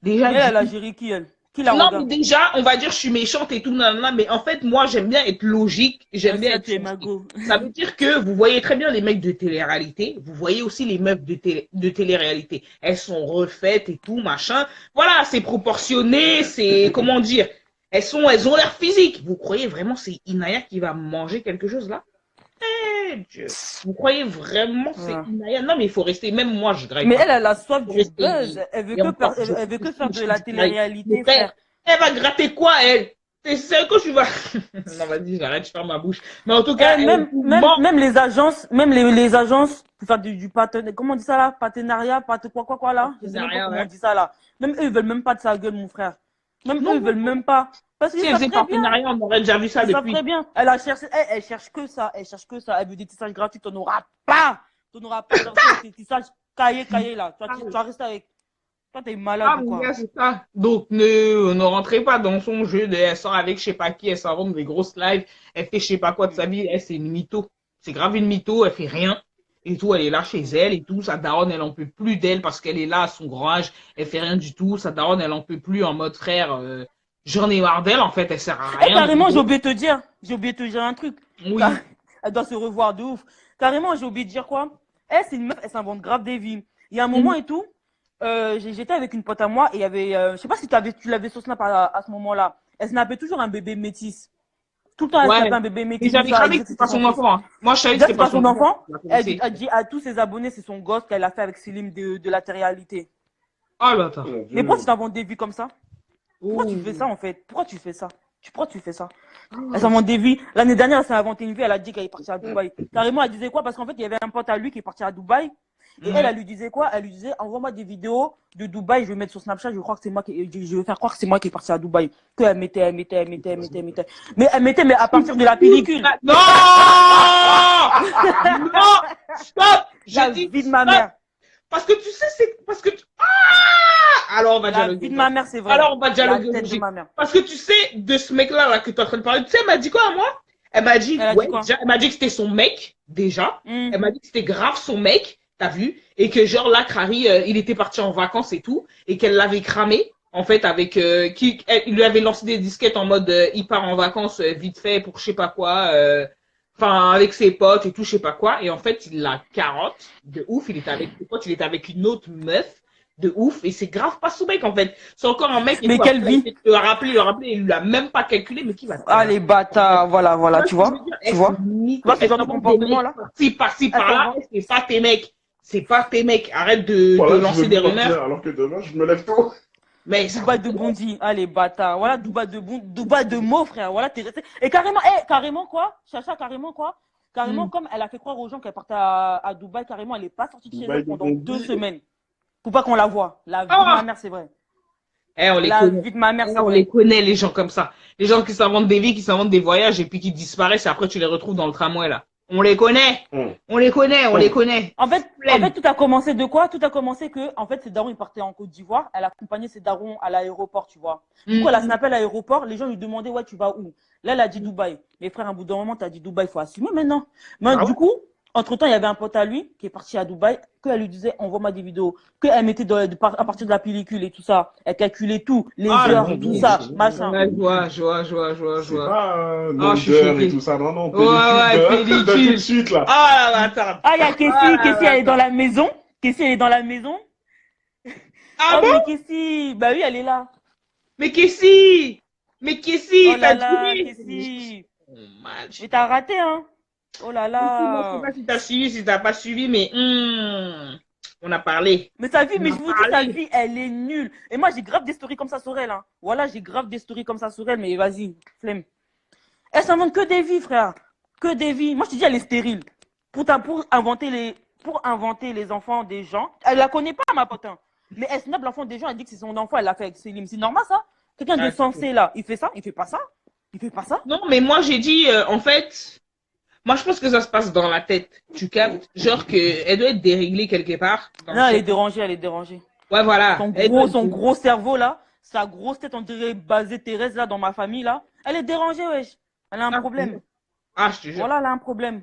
Déjà, elle a géré qui, elle? Non, mais déjà, on va dire je suis méchante et tout, nanana, mais en fait, moi, j'aime bien être logique, j'aime bien être... Ça veut dire que vous voyez très bien les mecs de télé-réalité, vous voyez aussi les meufs de télé-réalité. Elles sont refaites et tout, machin. Voilà, c'est proportionné, c'est, comment dire, elles ont l'air physiques. Vous croyez vraiment c'est Inaya qui va manger quelque chose là? Dieu. Vous croyez vraiment c'est Inaya? Non, mais il faut rester, même moi, je graille. Mais elle a la soif du buzz. Elle veut que faire de la télé-réalité, frère. Elle va gratter quoi, elle? C'est que tu vas. Non, vas-y, j'arrête, je ferme ma bouche. Mais en tout cas, même les agences, les agences, pour faire du partenariat, comment on dit ça là? Partenariat, quoi là? Je sais même pas comment on dit ça là. Même eux, ils veulent même pas de sa gueule, mon frère. Même eux, ils veulent même pas. Parce que si elle faisait partenariat, on aurait déjà vu ça depuis. Ça très bien. Elle cherche que ça. Elle veut des tissages gratuits. T'en auras pas. Des tissages cahiers là. Tu vas rester avec. Toi, t'es malade ou quoi? Gars, c'est ça. Donc, ne rentrez pas dans son jeu de elle sort avec je sais pas qui, elle s'en des grosses lives, elle fait je sais pas quoi de sa vie. Elle, c'est une mytho. C'est grave une mytho, elle fait rien. Et tout, elle est là chez elle et tout. Sa daronne, elle en peut plus d'elle parce qu'elle est là à son grand âge. Elle fait rien du tout. Sa daronne, elle en peut plus en mode frère. J'en ai marre d'elle, en fait, elle sert à rien. Carrément, j'ai oublié de te dire un truc. Oui. Elle doit se revoir de ouf. Carrément, j'ai oublié de dire quoi? Elle, c'est une meuf, elle s'invente grave des vies. Il y a un moment et tout, j'étais avec une pote à moi et il y avait, je sais pas si tu l'avais sur Snap à ce moment-là. Elle snappait toujours un bébé métis. Tout le temps, elle snappait un bébé métis. Et j'avais cramé que c'était pas son enfant. Moi, je savais que c'était pas son enfant. Elle dit à tous ses abonnés, c'est son gosse qu'elle a fait avec Selim de la télé-réalité. Ah, là, attends. Mais pourquoi tu t'inventes des vies comme ça? Pourquoi tu fais ça, en fait? Pourquoi tu fais ça? Elle s'invente des vies. L'année dernière, elle s'est inventé une vie. Elle a dit qu'elle est partie à Dubaï. Carrément, elle disait quoi? Parce qu'en fait, il y avait un pote à lui qui est parti à Dubaï. Et elle lui disait quoi? Elle lui disait, envoie-moi des vidéos de Dubaï. Je vais mettre sur Snapchat. Je vais faire croire que c'est moi qui est parti à Dubaï. Elle mettait. Mais elle mettait, mais à partir de la pellicule. Non! Non! Stop! La vie de ma mère. Parce que tu sais, alors on va dialoguer. La vie de ma mère, c'est vrai. Alors on va dialoguer. Parce que tu sais, de ce mec-là que tu es en train de parler, tu sais, elle m'a dit quoi à moi? Elle m'a dit, elle m'a dit que c'était son mec, déjà. Elle m'a dit que c'était grave son mec, t'as vu? Et que genre là, Crary, il était parti en vacances et tout, et qu'elle l'avait cramé, en fait, avec, il lui avait lancé des disquettes en mode, il part en vacances vite fait pour je sais pas quoi, enfin, avec ses potes et tout, je sais pas quoi. Et en fait, il la carotte de ouf. Il était avec ses potes, il était avec une autre meuf de ouf. Et c'est grave pas son mec, en fait. C'est encore un mec. Mais quelle vie? Il le rappeler, il lui a même pas calculé, mais qui va. Ah, les bâtards, voilà, tu vois? Tu vois? C'est genre de comportement, là? Par-ci, par-là, c'est pas tes mecs. C'est pas tes mecs. Arrête de Voilà, je lancer veux des plus partir, rumeurs. alors que demain, je me lève tôt. Mais Dubaï de Bondy, allez, bâtard. Voilà, Dubaï de mots, frère. Voilà, t'es resté. Et carrément quoi? Chacha, carrément quoi? Carrément, comme elle a fait croire aux gens qu'elle partait à Dubaï, carrément, elle est pas sortie de chez Dubaï elle de pendant Bondy. 2 semaines. Pour pas qu'on la voie. La vie de Ah, ma mère, c'est vrai. on les La connaît. vie de ma mère, c'est On les vrai. connaît, les gens comme ça. Les gens qui s'inventent des vies, qui s'inventent des voyages et puis qui disparaissent et après tu les retrouves dans le tramway là. On les connaît. On les connaît, on les connaît. En fait, tout a commencé de quoi? Tout a commencé que, en fait, ses darons, ils partaient en Côte d'Ivoire. Elle accompagnait ses darons à l'aéroport, tu vois. Du coup, elle a snappé à l'aéroport. Les gens lui demandaient, ouais, tu vas où? Là, elle a dit Dubaï. Mais frère, à un bout d'un moment, t'as dit Dubaï, il faut assumer maintenant. Mais Ah du ouais? coup, entre-temps, il y avait un pote à lui qui est parti à Dubaï, qu'elle lui disait, envoie-moi des vidéos, qu'elle mettait à partir de la pellicule et tout ça. Elle calculait tout, les Ah, heures, non, tout non, ça, c'est- machin. ouais, je vois. C'est pas Ah, je suis l'odeur et choqué. tout ça. Non, non, Ouais, pellicule de tout de pellicule. suite, là. Ah la bâtarde. Ah, il y a Kessie, Ah la Kessie, elle est dans bâtarde. la maison. Kessie, elle est dans la maison. Ah Oh, bon? mais Kessie, bah oui, elle est là. Mais Kessie! Mais Oh Kessie, là t'as là, suivi? Kessie. Oh, match. Mais t'as raté, hein? Oh là Moi, je sais là. pas si t'as suivi, si t'as pas suivi, mais on a parlé. Mais sa vie, On mais a je vous dis, sa parlé. vie, elle est nulle. Et moi, j'ai grave des stories comme ça sur elle, hein. Voilà, j'ai grave des stories comme ça sur elle, mais vas-y, flemme. Elle s'invente que des vies, frère. Que des vies. Moi, je te dis, elle est stérile. Pour inventer les enfants des gens. Elle la connaît pas, ma pote, hein. Mais elle snap l'enfant des gens, elle dit que c'est son enfant, elle l'a fait avec Célim. C'est normal, ça? Quelqu'un de Ah, sensé, là, il fait ça? Il fait pas ça? Il fait pas ça? non, mais moi, j'ai dit, en fait, moi, je pense que ça se passe dans la tête. Tu captes? Genre que elle doit être déréglée quelque part. Dans le Non, elle est cerveau. dérangée, elle est dérangée. Ouais, voilà. Son gros cerveau, là, sa grosse tête, on dirait basée Thérèse, là, dans ma famille, là. Elle est dérangée, wesh. Elle a un problème. Ah, je te jure. Voilà, elle a un problème.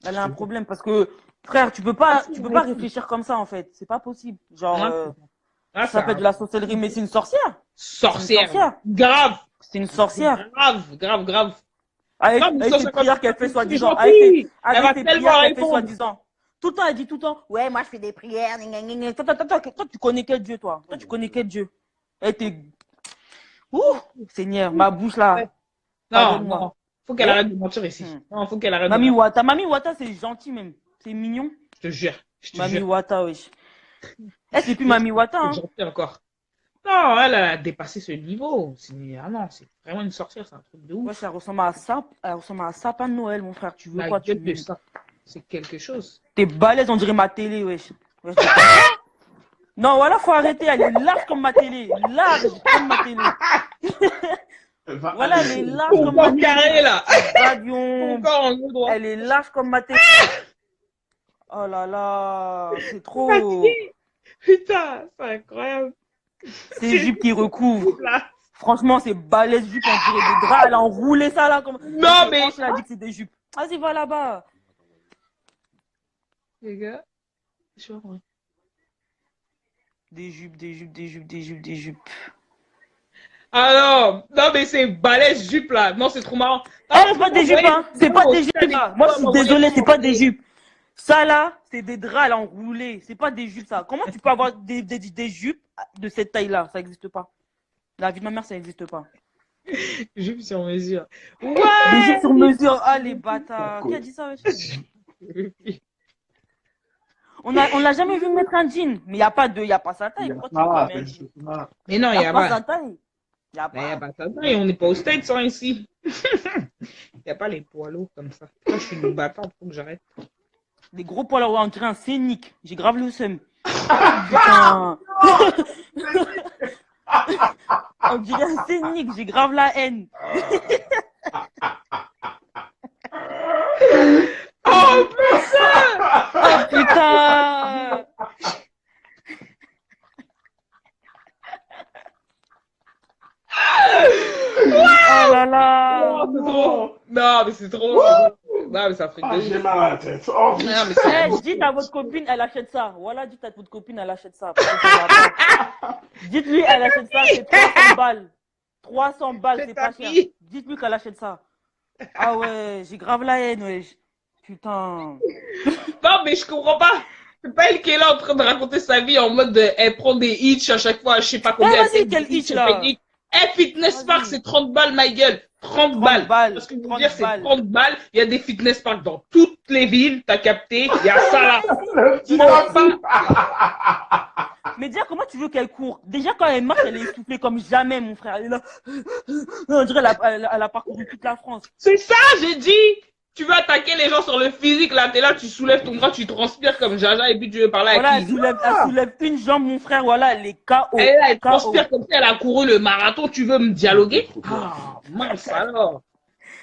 Elle a un problème parce que, frère, tu peux pas réfléchir comme ça, en fait. C'est pas possible. Genre, Ah, ça s'appelle de la sorcellerie, mais c'est une sorcière. sorcière. sorcière. Grave. C'est une sorcière. Grave. Avec, Non, mais avec ça, ses c'est prières comme- qu'elle fait c'est soi-disant. gentil. Elle Avec va ses tellement prières qu'elle fait répondre. soi-disant. Tout le temps, elle dit tout le temps, ouais, moi je fais des prières. Toi, tu connais quel Dieu, toi? Toi, tu connais quel Dieu? Elle t'est. Ouh, Seigneur, ma bouche là. Ouais. Non, Pardonne-moi. non. Faut qu'elle arrête de mentir ici. Non, faut qu'elle arrête de Mami mentir. Wata, c'est gentil même. C'est mignon. Je te jure. Je te Mami jure. Wata, wesh. Elle, c'est plus Mami Wata, hein. C'est gentil encore. Non, elle a dépassé ce niveau. Ah non, c'est vraiment une sorcière, c'est un truc de ouf. Wesh, elle ressemble à Sapin de Noël, mon frère. Tu veux La quoi? gueule de ça. C'est quelque chose. T'es balèze, on dirait ma télé, wesh. Wesh, non, voilà, faut arrêter. Elle est large comme ma télé. Large comme ma télé. Voilà, elle est large comme ma Encore télé. carré là. Badion. Encore en gros droit. Elle est large comme ma télé. Oh là là, c'est trop. Fatigué. Putain, c'est incroyable. Ces jupes qui recouvrent. Là. Franchement, c'est balèze jupe, on dirait des draps. Elle a enroulé ça là. Comme... Non, mais. Elle a dit que c'est des jupes. Vas-y, va là-bas. Les gars, je vois. Des jupes. Ah non, mais c'est balèze jupe là. Non, c'est trop marrant. Eh, c'est pas des jupes, hein. C'est pas des jupes, là. Moi, je suis désolé, c'est pas des jupes. Ça là, c'est des draps là, enroulés. C'est pas des jupes, ça. Comment tu peux avoir des jupes de cette taille-là? Ça n'existe pas. La vie de ma mère, ça n'existe pas. Jupe sur mesure. Des Ouais. jupes sur mesure. Ah, les bâtards. Qui a dit ça, wesh? On l'a jamais vu mettre un jean. Mais il n'y a pas sa taille. Pourquoi tu veux pas mettre un jean? Mais non, Il n'y a pas pas. sa taille. Il n'y a Il n'y a pas. pas ça. Et on n'est pas au States hein, ici. Il n'y a pas les poilos comme ça. Moi, je suis une bâtarde, faut que j'arrête. Des gros poils, ouais, on dirait un scénic. J'ai grave le seum. Putain. On dirait un scénic. J'ai grave la haine. Oh Oh putain. Oh là là. c'est trop. Non, mais c'est trop. Non, mais ça fait Ah, de j'ai mal à la tête. Oh, Non, mais c'est. Eh, dites à votre copine, elle achète ça. Voilà, dites à votre copine, elle achète ça. Parce que ça va pas. Dites-lui, elle achète ça, c'est 300 balles. 300 balles, C'est c'est ta pas cher. fille. Dites-lui qu'elle achète ça. Ah ouais, j'ai grave la haine, wesh. Putain. Non, mais je comprends pas. C'est pas elle qui est là en train de raconter sa vie en mode elle prend des hitch à chaque fois, je sais pas Eh, combien. vas-y, quel hitch là? Fitness Park, Vas-y. c'est 30 balles, ma gueule. 30 30 balles. balles. Parce que je veux 30 dire, c'est balles. 30 balles. Il y a des fitness parks dans toutes les villes. T'as capté? Il y a ça là. Le Tu Non, vois mais, pas? mais déjà, comment tu veux qu'elle court? Déjà, quand elle marche, elle est essoufflée comme jamais, mon frère. Elle est là. On dirait elle a parcouru toute la France. C'est ça, j'ai dit. Tu veux attaquer les gens sur le physique, là, t'es là, tu soulèves ton bras, tu transpires comme Jaja, et puis tu veux parler à Voilà, qui? elle soulève une jambe, mon frère. Voilà, elle est KO. Elle est là, elle KO. transpire comme si elle a couru le marathon, tu veux me dialoguer? Ah, mince alors.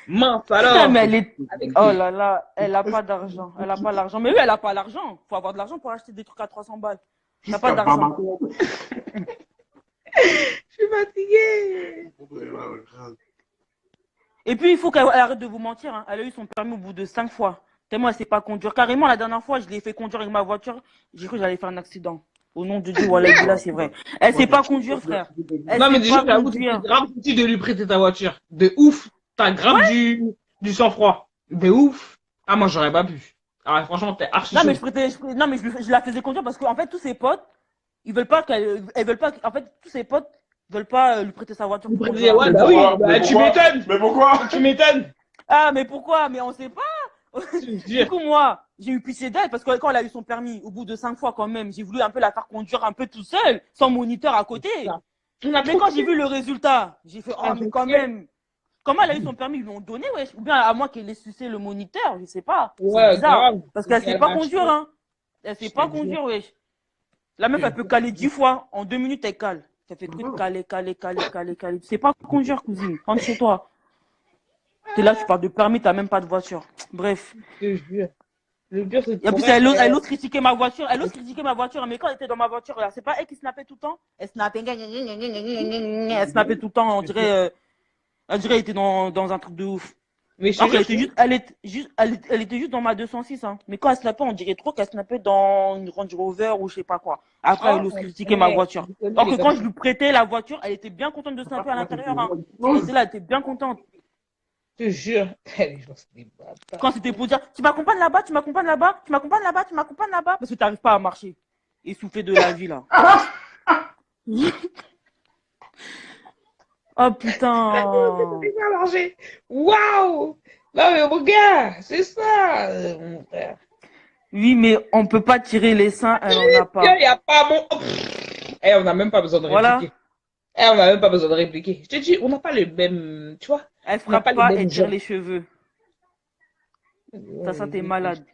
Mince Putain, alors. mais elle est. Avec Oh qui? là là, elle a pas d'argent. Elle a pas l'argent. Mais oui, elle a pas l'argent. Faut avoir de l'argent pour acheter des trucs à 300 balles. Elle n'a pas Jusqu'à d'argent. Bamako. Je suis fatiguée. Et puis, il faut qu'elle arrête de vous mentir. Hein. Elle a eu son permis au bout de 5 fois. Tellement elle sait pas conduire. Carrément, la dernière fois, je l'ai fait conduire avec ma voiture. J'ai cru que j'allais faire un accident. Au nom de Dieu, voilà, là, c'est vrai. Elle sait pas conduire, frère. Elle Non, mais sait déjà, pas j'avoue, c'est conduire. grave petit de lui prêter ta voiture. De ouf. T'as grave du sang-froid. De ouf. Ah, moi, j'aurais pas pu. Ah, franchement, t'es archi Non, chaud. mais non, mais je la faisais conduire parce qu'en fait, tous ses potes, ils veulent pas elles veulent pas, en fait, tous ses potes veulent pas lui prêter sa voiture Vous pour prêtez, conduire. ouais, Mais bah oui, pourquoi? bah, Mais tu pourquoi? m'étonnes. Mais pourquoi? Tu m'étonnes. Ah, mais pourquoi? Mais on sait pas. Je te Du jure. coup, moi, j'ai eu pitié d'elle parce que quand elle a eu son permis, au bout de 5 fois quand même, j'ai voulu un peu la faire conduire un peu tout seul, sans moniteur à côté. On a Mais trop quand j'ai vu le résultat, j'ai fait, Ah, oh, mais mon quand Dieu. même, comment elle a eu son permis, ils lui ont donné, wesh. Ou bien à moi qu'elle ait sucé le moniteur, je sais pas. C'est Ouais, bizarre. grave. Parce qu'elle sait Elle pas m'a conduire, acheté. hein. Elle sait Je pas te jure. conduire, wesh. La meuf, elle peut caler 10 fois. En 2 minutes, elle cale. Ça fait truc caler, caler, caler, caler, caler. Tu sais pas conduire, cousine. Rentre chez toi. T'es là, tu parles de permis, t'as même pas de voiture. Bref. Je te jure. Le pire, c'est Et en pour plus, elle ose critiquer ma voiture. Elle ose critiquer ma voiture. Mais quand elle était dans ma voiture, là, c'est pas elle qui snappait tout le temps. Elle snappait. Elle snappait tout le temps. On dirait qu'elle était dans un truc de ouf. Mais je te Alors qu'elle jure, était juste, elle était juste dans ma 206, hein. Mais quand elle snappait, on dirait trop qu'elle snappait dans une Range Rover ou je sais pas quoi. Après, elle ose critiquer ma voiture. Alors que quand je lui prêtais la voiture, elle était bien contente de snapper à l'intérieur, hein. Elle était là, elle était bien contente. Je te jure. Les gens, c'est des bâtards. Quand c'était pour dire, tu m'accompagnes là-bas, tu m'accompagnes là-bas, tu m'accompagnes là-bas, tu m'accompagnes là-bas. Parce que tu n'arrives pas à marcher. Essoufflé de la vie, là. Oh putain. C'est pas manger. Waouh! Non, mais mon gars, c'est ça, mon frère. Oui, mais on peut pas tirer les seins, elle en a pas. Il n'y a pas mon. Eh, on n'a même pas besoin de Voilà. répliquer. Eh, on n'a même pas besoin de répliquer. Je te dis, on n'a pas le même. Tu vois? Elle On n'a frappe pas les pas, mêmes elle tire gens. les cheveux. Ça, t'es malade.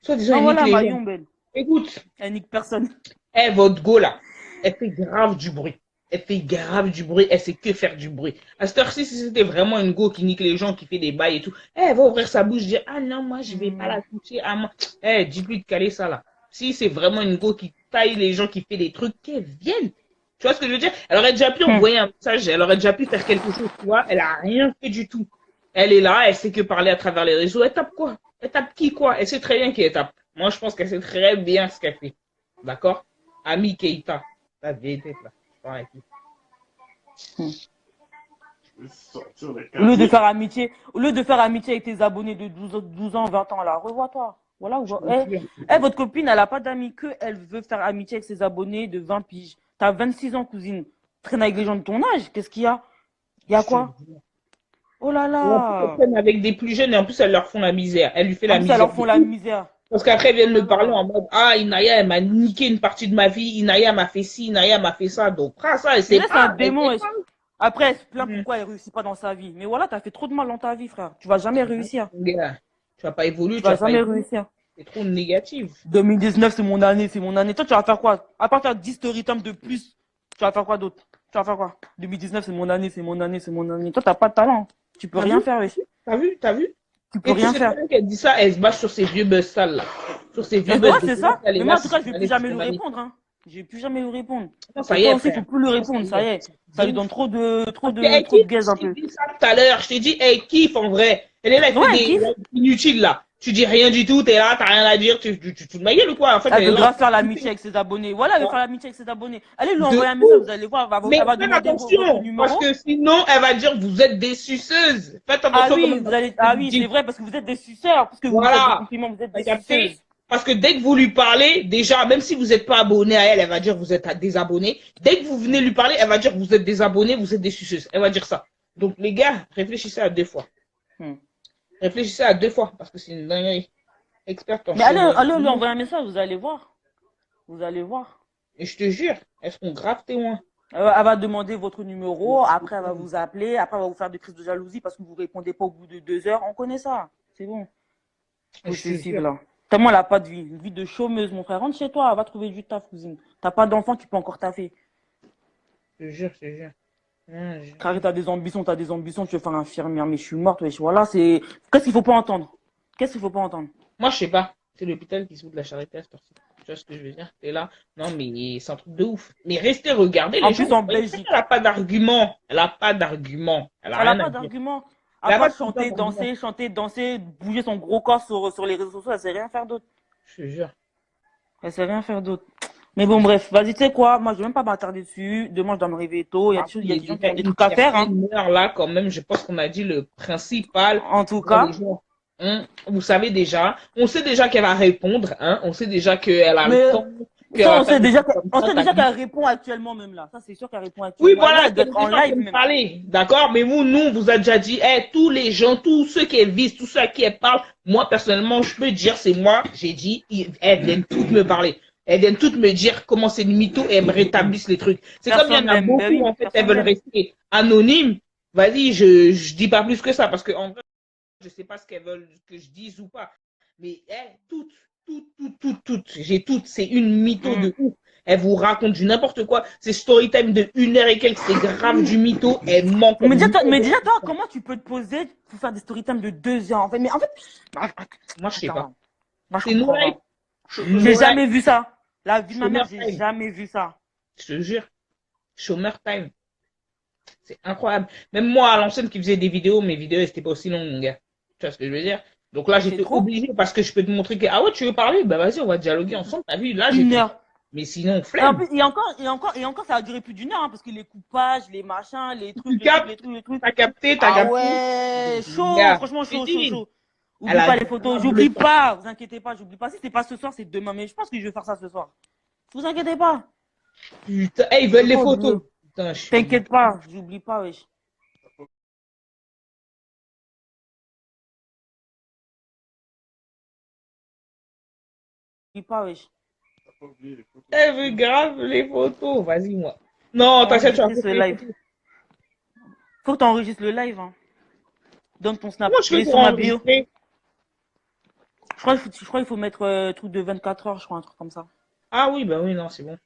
Soit disant, Ah elle voilà, nique les Marion gens. Belle. Écoute, Elle nique personne. eh, votre go là, elle fait grave du bruit. Elle fait grave du bruit, elle sait que faire du bruit. À cette heure-ci, si c'était vraiment une go qui nique les gens, qui fait des bails et tout, elle va ouvrir sa bouche, dire, ah non, moi, je vais pas la toucher, ah moi. Eh, dis-lui de caler ça là. Si c'est vraiment une go qui taille les gens, qui fait des trucs, qu'elle vienne. Tu vois ce que je veux dire? Elle aurait déjà pu envoyer un message, elle aurait déjà pu faire quelque chose, tu vois? Elle a rien fait du tout. Elle est là, elle sait que parler à travers les réseaux. Elle tape quoi? Elle tape qui quoi? Elle sait très bien qui elle tape. Moi, je pense qu'elle sait très bien ce qu'elle fait. D'accord? Ami Keita. La vérité, là. Ouais. Au lieu de faire amitié, avec tes abonnés de 12 ans, 20 ans, là, revois-toi. Voilà, votre copine, elle a pas d'amis que elle veut faire amitié avec ses abonnés de 20 piges. T'as 26 ans, cousine. Traîne avec les gens de ton âge. Qu'est-ce qu'il y a? Il y a quoi? Oh là là. Elle traîne avec des plus jeunes et en plus, elles leur font la misère. Elle lui fait la En plus, misère. elles leur font la misère. Parce qu'après, elles viennent me parler en mode, ah, Inaya, elle m'a niqué une partie de ma vie. Inaya m'a fait ci, Inaya m'a fait ça. Donc, ça, elle sait C'est pas. un démon. Elle sait pas. Après, elle se plaint pourquoi elle réussit pas dans sa vie. Mais voilà, t'as fait trop de mal dans ta vie, frère. Tu vas jamais réussir. Gars, tu vas pas évoluer, Tu tu vas vas pas jamais évoluer. réussir. C'est trop négatif. 2019, c'est mon année, c'est mon année. Toi, tu vas faire quoi? À part faire 10 story time de plus, tu vas faire quoi d'autre? Tu vas faire quoi? 2019, c'est mon année, c'est mon année, c'est mon année. Toi, t'as pas de talent. Tu peux rien faire, wesh. T'as vu? T'as vu? Tu peux rien faire. Qu'elle dit ça, elle se bâche sur ses vieux buzz sales, là. Sur ses vieux Mais buzz. ouais, c'est ça. Elle est Mais moi, là, en tout cas, je vais elle plus est jamais lui condamnée. répondre, hein. Je vais plus jamais lui répondre. Non, ça Et y toi est, aussi, frère. faut plus lui répondre, ça y est. Ça lui donne trop de Elle gaze un peu. dit ça tout à l'heure. Je t'ai dit, elle kiffe en vrai. Elle est là, elle Ouais, fait elle des kiffe. inutiles là. Tu dis rien du tout, t'es là, t'as rien à dire, tu te ma gueule ou quoi? En fait, Elle est veut là. grave faire l'amitié avec ses abonnés. Voilà, elle veut faire l'amitié avec ses abonnés. Allez lui De envoyer un ouf. message, vous allez voir, Mais elle va faites demander votre attention, numéro. parce que sinon, elle va dire, vous êtes des suceuses. Faites Ah attention oui, comment vous allez, ah oui, c'est vrai, parce que vous êtes des suceurs, parce que vous Voilà. faites des compliments, vous êtes des T'as capté? suceuses. Parce que dès que vous lui parlez, déjà, même si vous n'êtes pas abonné à elle, elle va dire que vous êtes désabonné. Dès que vous venez lui parler, elle va dire que vous êtes désabonné, vous êtes des suceuses. Elle va dire ça. Donc, les gars, réfléchissez à 2 fois. Réfléchissez à 2 fois, parce que c'est une dinguerie. Experte en Mais allez, cheveux. allez lui envoyer un message, vous allez voir. Vous allez voir. Et je te jure, elles seront grave témoins. Elle va demander votre numéro, après elle va vous appeler, après elle va vous faire des crises de jalousie parce que vous répondez pas au bout de 2 heures. On connaît ça. C'est bon. Possessive, là. Tellement elle a pas de vie. Une vie de chômeuse, mon frère. Rentre chez toi, va trouver du taf, cousine. T'as pas d'enfant, tu peux encore taffer. Je te jure, je te jure. Carré, t'as des ambitions, tu veux faire infirmière, mais je suis morte, wesh. Voilà, c'est. Qu'est-ce qu'il faut pas entendre? Qu'est-ce qu'il faut pas entendre? Moi, je sais pas. C'est l'hôpital qui se fout de la charité à cette heure-ci. Tu vois ce que je veux dire? T'es là. Non, mais c'est un truc de ouf. Mais restez regarder les En gens. plus, en Belgique. Elle a pas d'argument. Elle a pas d'argument. Elle a pas d'argument. À part chanter, danser, bouger son gros corps sur les réseaux sociaux, elle sait rien faire d'autre. Je te jure. Elle sait rien faire d'autre. Mais bon, bref, vas-y, tu sais quoi? Moi, je vais même pas m'attarder dessus. Demain, je dois me réveiller tôt. Il y a des gens qui ont des trucs à faire, hein. Une heure là, quand même, je pense qu'on a dit le principal. En tout cas. Vous savez déjà. On sait déjà qu'elle va répondre, hein. On sait déjà qu'elle a le temps. Ça, on sait déjà qu'elle répond actuellement même là. Ça, c'est sûr qu'elle répond actuellement. Oui, voilà, d'être en live même. Parler, d'accord? Mais nous, on vous a déjà dit, tous les gens, tous ceux qui visent, tous ceux à qui elle parle, moi, personnellement, je peux dire, c'est moi, j'ai dit, elles viennent toutes me parler. Elles viennent toutes me dire comment c'est une mytho et elles me rétablissent les trucs. C'est comme il y en a beaucoup, en fait, elles veulent rester anonymes. Vas-y, je dis pas plus que ça parce que, en vrai, je sais pas ce qu'elles veulent que je dise ou pas. Mais, toutes, j'ai toutes. C'est une mytho de ouf. Elle vous raconte du n'importe quoi. C'est story time de 1 heure et quelques. C'est grave du mytho. Elle ment. Mais déjà, toi, comment tu peux te poser pour faire des story time de 2 heures? En fait, moi, je sais pas. Moi, je comprends pas. J'ai jamais vu ça. La vie de ma mère, j'ai jamais vu ça. Je te jure. Chômeur time. C'est incroyable. Même moi, à l'ancienne, qui faisait des vidéos, mes vidéos, elles étaient pas aussi longues, mon gars. Tu vois ce que je veux dire? Donc là, j'étais obligé parce que je peux te montrer que, ah ouais, tu veux parler? Bah, vas-y, on va dialoguer ensemble. T'as vu? Là, j'ai 1 heure. Mais sinon, flemme. Et encore, ça a duré plus d'1 heure, hein, parce que les coupages, les machins, les trucs. T'as capté, Ah ouais, chaud, franchement, chaud. Oublie pas les photos, j'oublie pas, vous inquiétez pas, j'oublie pas. Si c'est pas ce soir, c'est demain, mais je pense que je vais faire ça ce soir. Vous inquiétez pas. Putain, ils veulent les photos. T'inquiète pas, j'oublie pas, wesh. J'oublie pas, wesh. Elle veut grave les photos. Vas-y, moi. Non, t'achètes ce live. Faut que t'enregistres le live, hein. Donne ton snap. Moi, je fais sur ma bio. Je crois qu'il faut mettre truc de 24 heures, je crois, un truc comme ça. Ah oui, bah oui, non, c'est bon.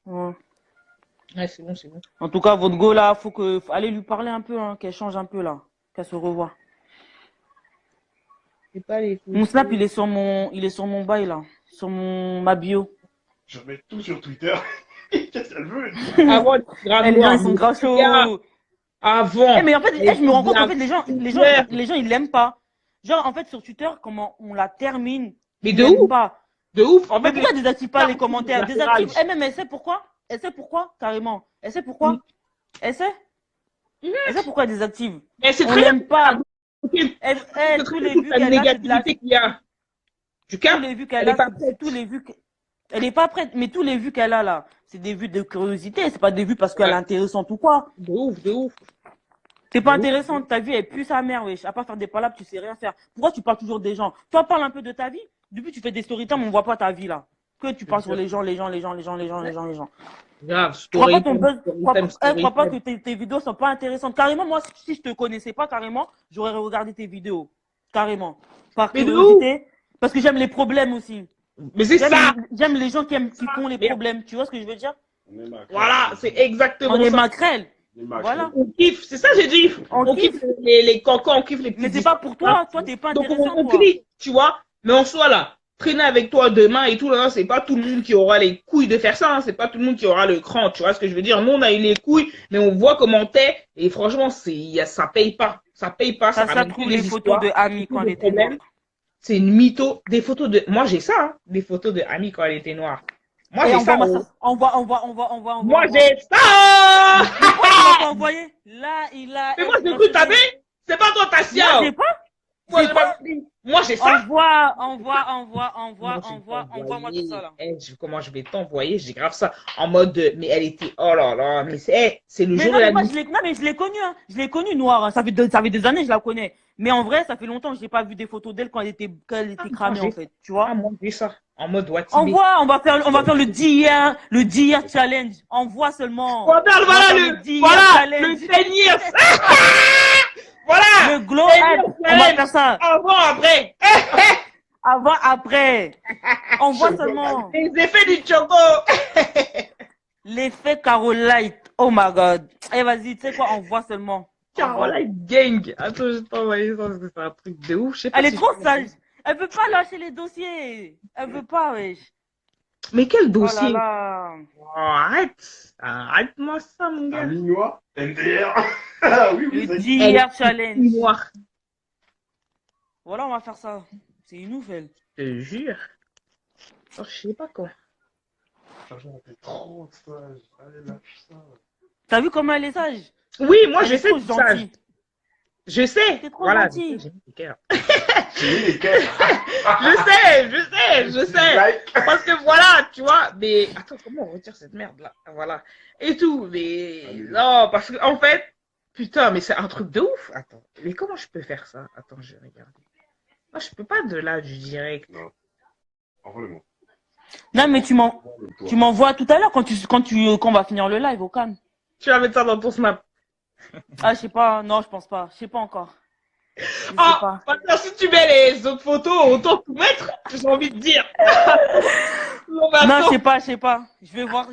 Ouais, c'est bon. En tout cas, votre go là, faut aller lui parler un peu, hein, qu'elle change un peu là, qu'elle se revoie. Mon snap, il est sur mon bail là, sur ma bio. Je remets tout sur Twitter. Qu'est-ce qu'elle veut? Les gens, ils sont grave chauds. Avant. Mais en fait, je me rends compte, en fait, les gens, ils l'aiment pas. Genre, en fait, sur Twitter, comment on la termine. Mais de ouf. De ouf. En fait, pourquoi désactive pas les commentaires? Désactive. Même, elle sait pourquoi? Carrément. Elle sait pourquoi? Elle sait pourquoi elle désactive? Mais c'est on l'aime pas. Tous les vues qu'elle a, c'est de la elle est pas prête, mais tous les vues qu'elle a là, c'est des vues de curiosité, c'est pas des vues parce qu'elle est intéressante ou quoi. De ouf. C'est pas intéressant, ta vie, elle pue sa mère, wesh. À part faire des palabres, tu sais rien faire. Pourquoi tu parles toujours des gens? Toi, parle un peu de ta vie. Depuis, tu fais des story time, on voit pas ta vie là. Que tu parles sur les gens. Grave, crois pas que tes vidéos sont pas intéressantes. Carrément, moi, si je te connaissais pas, carrément, j'aurais regardé tes vidéos. Carrément. Par curiosité. Parce que j'aime les problèmes aussi. Mais c'est ça. J'aime les gens qui font les problèmes. Tu vois ce que je veux dire? Voilà, c'est exactement ça. On est maquerelles. Voilà. On kiffe, c'est ça j'ai dit. On kiffe les cancans, on kiffe les petits. Mais c'est pas pour toi, toi t'es pas intéressant. Donc on clique, tu vois. Mais en soi là, traîner avec toi demain et tout, là, c'est pas tout le monde qui aura les couilles de faire ça, hein. C'est pas tout le monde qui aura le cran, tu vois ce que je veux dire. Nous on a eu les couilles, mais on voit comment t'es et franchement ça paye pas. Ça paye pas. Ça trouve les photos de Ami quand elle était noire. C'est une mytho. Des photos de. Moi j'ai ça, hein. Des photos de Ami quand elle était noire. Moi, j'ai ça. Moi, j'ai ça! Pourquoi tu m'as pas envoyé? Là, il a. Mais moi, j'ai cru t'avais. C'est pas toi, Tassia. Moi, j'ai pas. Moi, C'est j'ai quoi? pas compris. Moi, j'ai ça. Envoie-moi tout ça là. Comment je vais t'envoyer? J'ai grave ça. En mode, mais elle était, oh là là, mais c'est le Mais jour non, et mais la moi, nuit. non, mais je l'ai connue, hein. Je l'ai connue, Noire, hein. Ça fait des années que je la connais. Mais en vrai, ça fait longtemps que je n'ai pas vu des photos d'elle quand elle Ah, était moi, cramée, en j'ai fait. Tu vois? moi, j'ai ça. En mode Watibé. On va faire le 10 year challenge. Envoie seulement. Regarde, On va voilà faire le 10 year voilà, le challenge. 10 years. Voilà, Le glow 10 up. years On va challenge. faire ça. Avant, après. Avant, après. Envoie seulement. Les effets du choco. L'effet Carolite. Oh my god. Eh, vas-y, tu sais quoi? Envoie seulement. Envoie. Caroline Gang. Attends, je vais t'envoyer ça parce que c'est un truc de ouf. Je sais pas Elle est si je trop peux- sage. Elle veut pas lâcher les dossiers. Elle veut pas, wesh. Mais quel Oh là dossier? là. Oh, arrête. Arrête-moi ça, mon gars. Un minois, MDR. Ah oui, oui, Le ça 10 Elle year est challenge. noire. Voilà, on va faire ça. C'est une nouvelle. Je te jure. Oh, je sais pas quoi. Franchement, t'es trop sage. Allez, lâche ça. T'as vu comment elle est sage? Oui, moi, Elle je est sais trop tout ça. gentille. Je sais. T'es trop Voilà, gentil. j'ai mis des cœurs. J'ai mis les cœurs. Je sais. Like. Parce que voilà, tu vois, mais attends, comment on retire cette merde là? Voilà. Et tout, mais Allez. non, parce que en fait, putain, mais c'est un truc de ouf. Attends, mais comment je peux faire ça? Attends, je vais regarder. Moi, je peux pas de là du direct. Non. Envoie-le-moi. Non, mais tu Envoie-le-toi. m'envoies tout à l'heure quand on va finir le live au calme. Tu vas mettre ça dans ton snap. Ah, je sais pas. Non, je pense pas. Je sais pas encore. Je sais Ah, pas. maintenant, si tu mets les autres photos, autant tout mettre, j'ai envie de dire. Non, mais Non, attends, je sais pas. Je vais voir.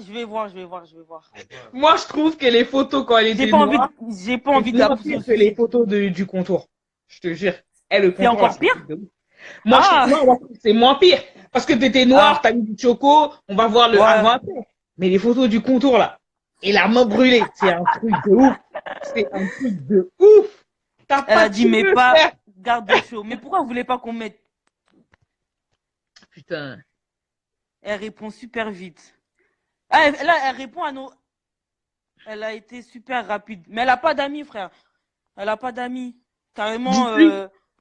moi, je trouve que les photos quand elle J'ai était pas envie, noire, j'ai pas envie de c'est la moins pousser pire au que les suicide. photos du contour. Je te jure. Et le C'est contour, encore là, pire? un truc de ouf. Moi, Ah. non, c'est moins pire. Parce que t'étais noir, Ah. t'as mis du choco, on va voir le Ouais. avant après. Mais les photos du contour, là, et la main brûlée, c'est un truc de ouf. C'est un truc de ouf. T'as Elle pas a dit, de mais cheveux, pas frère. garde chaud. Mais pourquoi vous voulez pas qu'on mette? Putain. Elle répond super vite. Ah, là, elle répond à nos. Elle a été super rapide. Mais elle a pas d'amis, frère. Elle a pas d'amis. Carrément. Dis-lui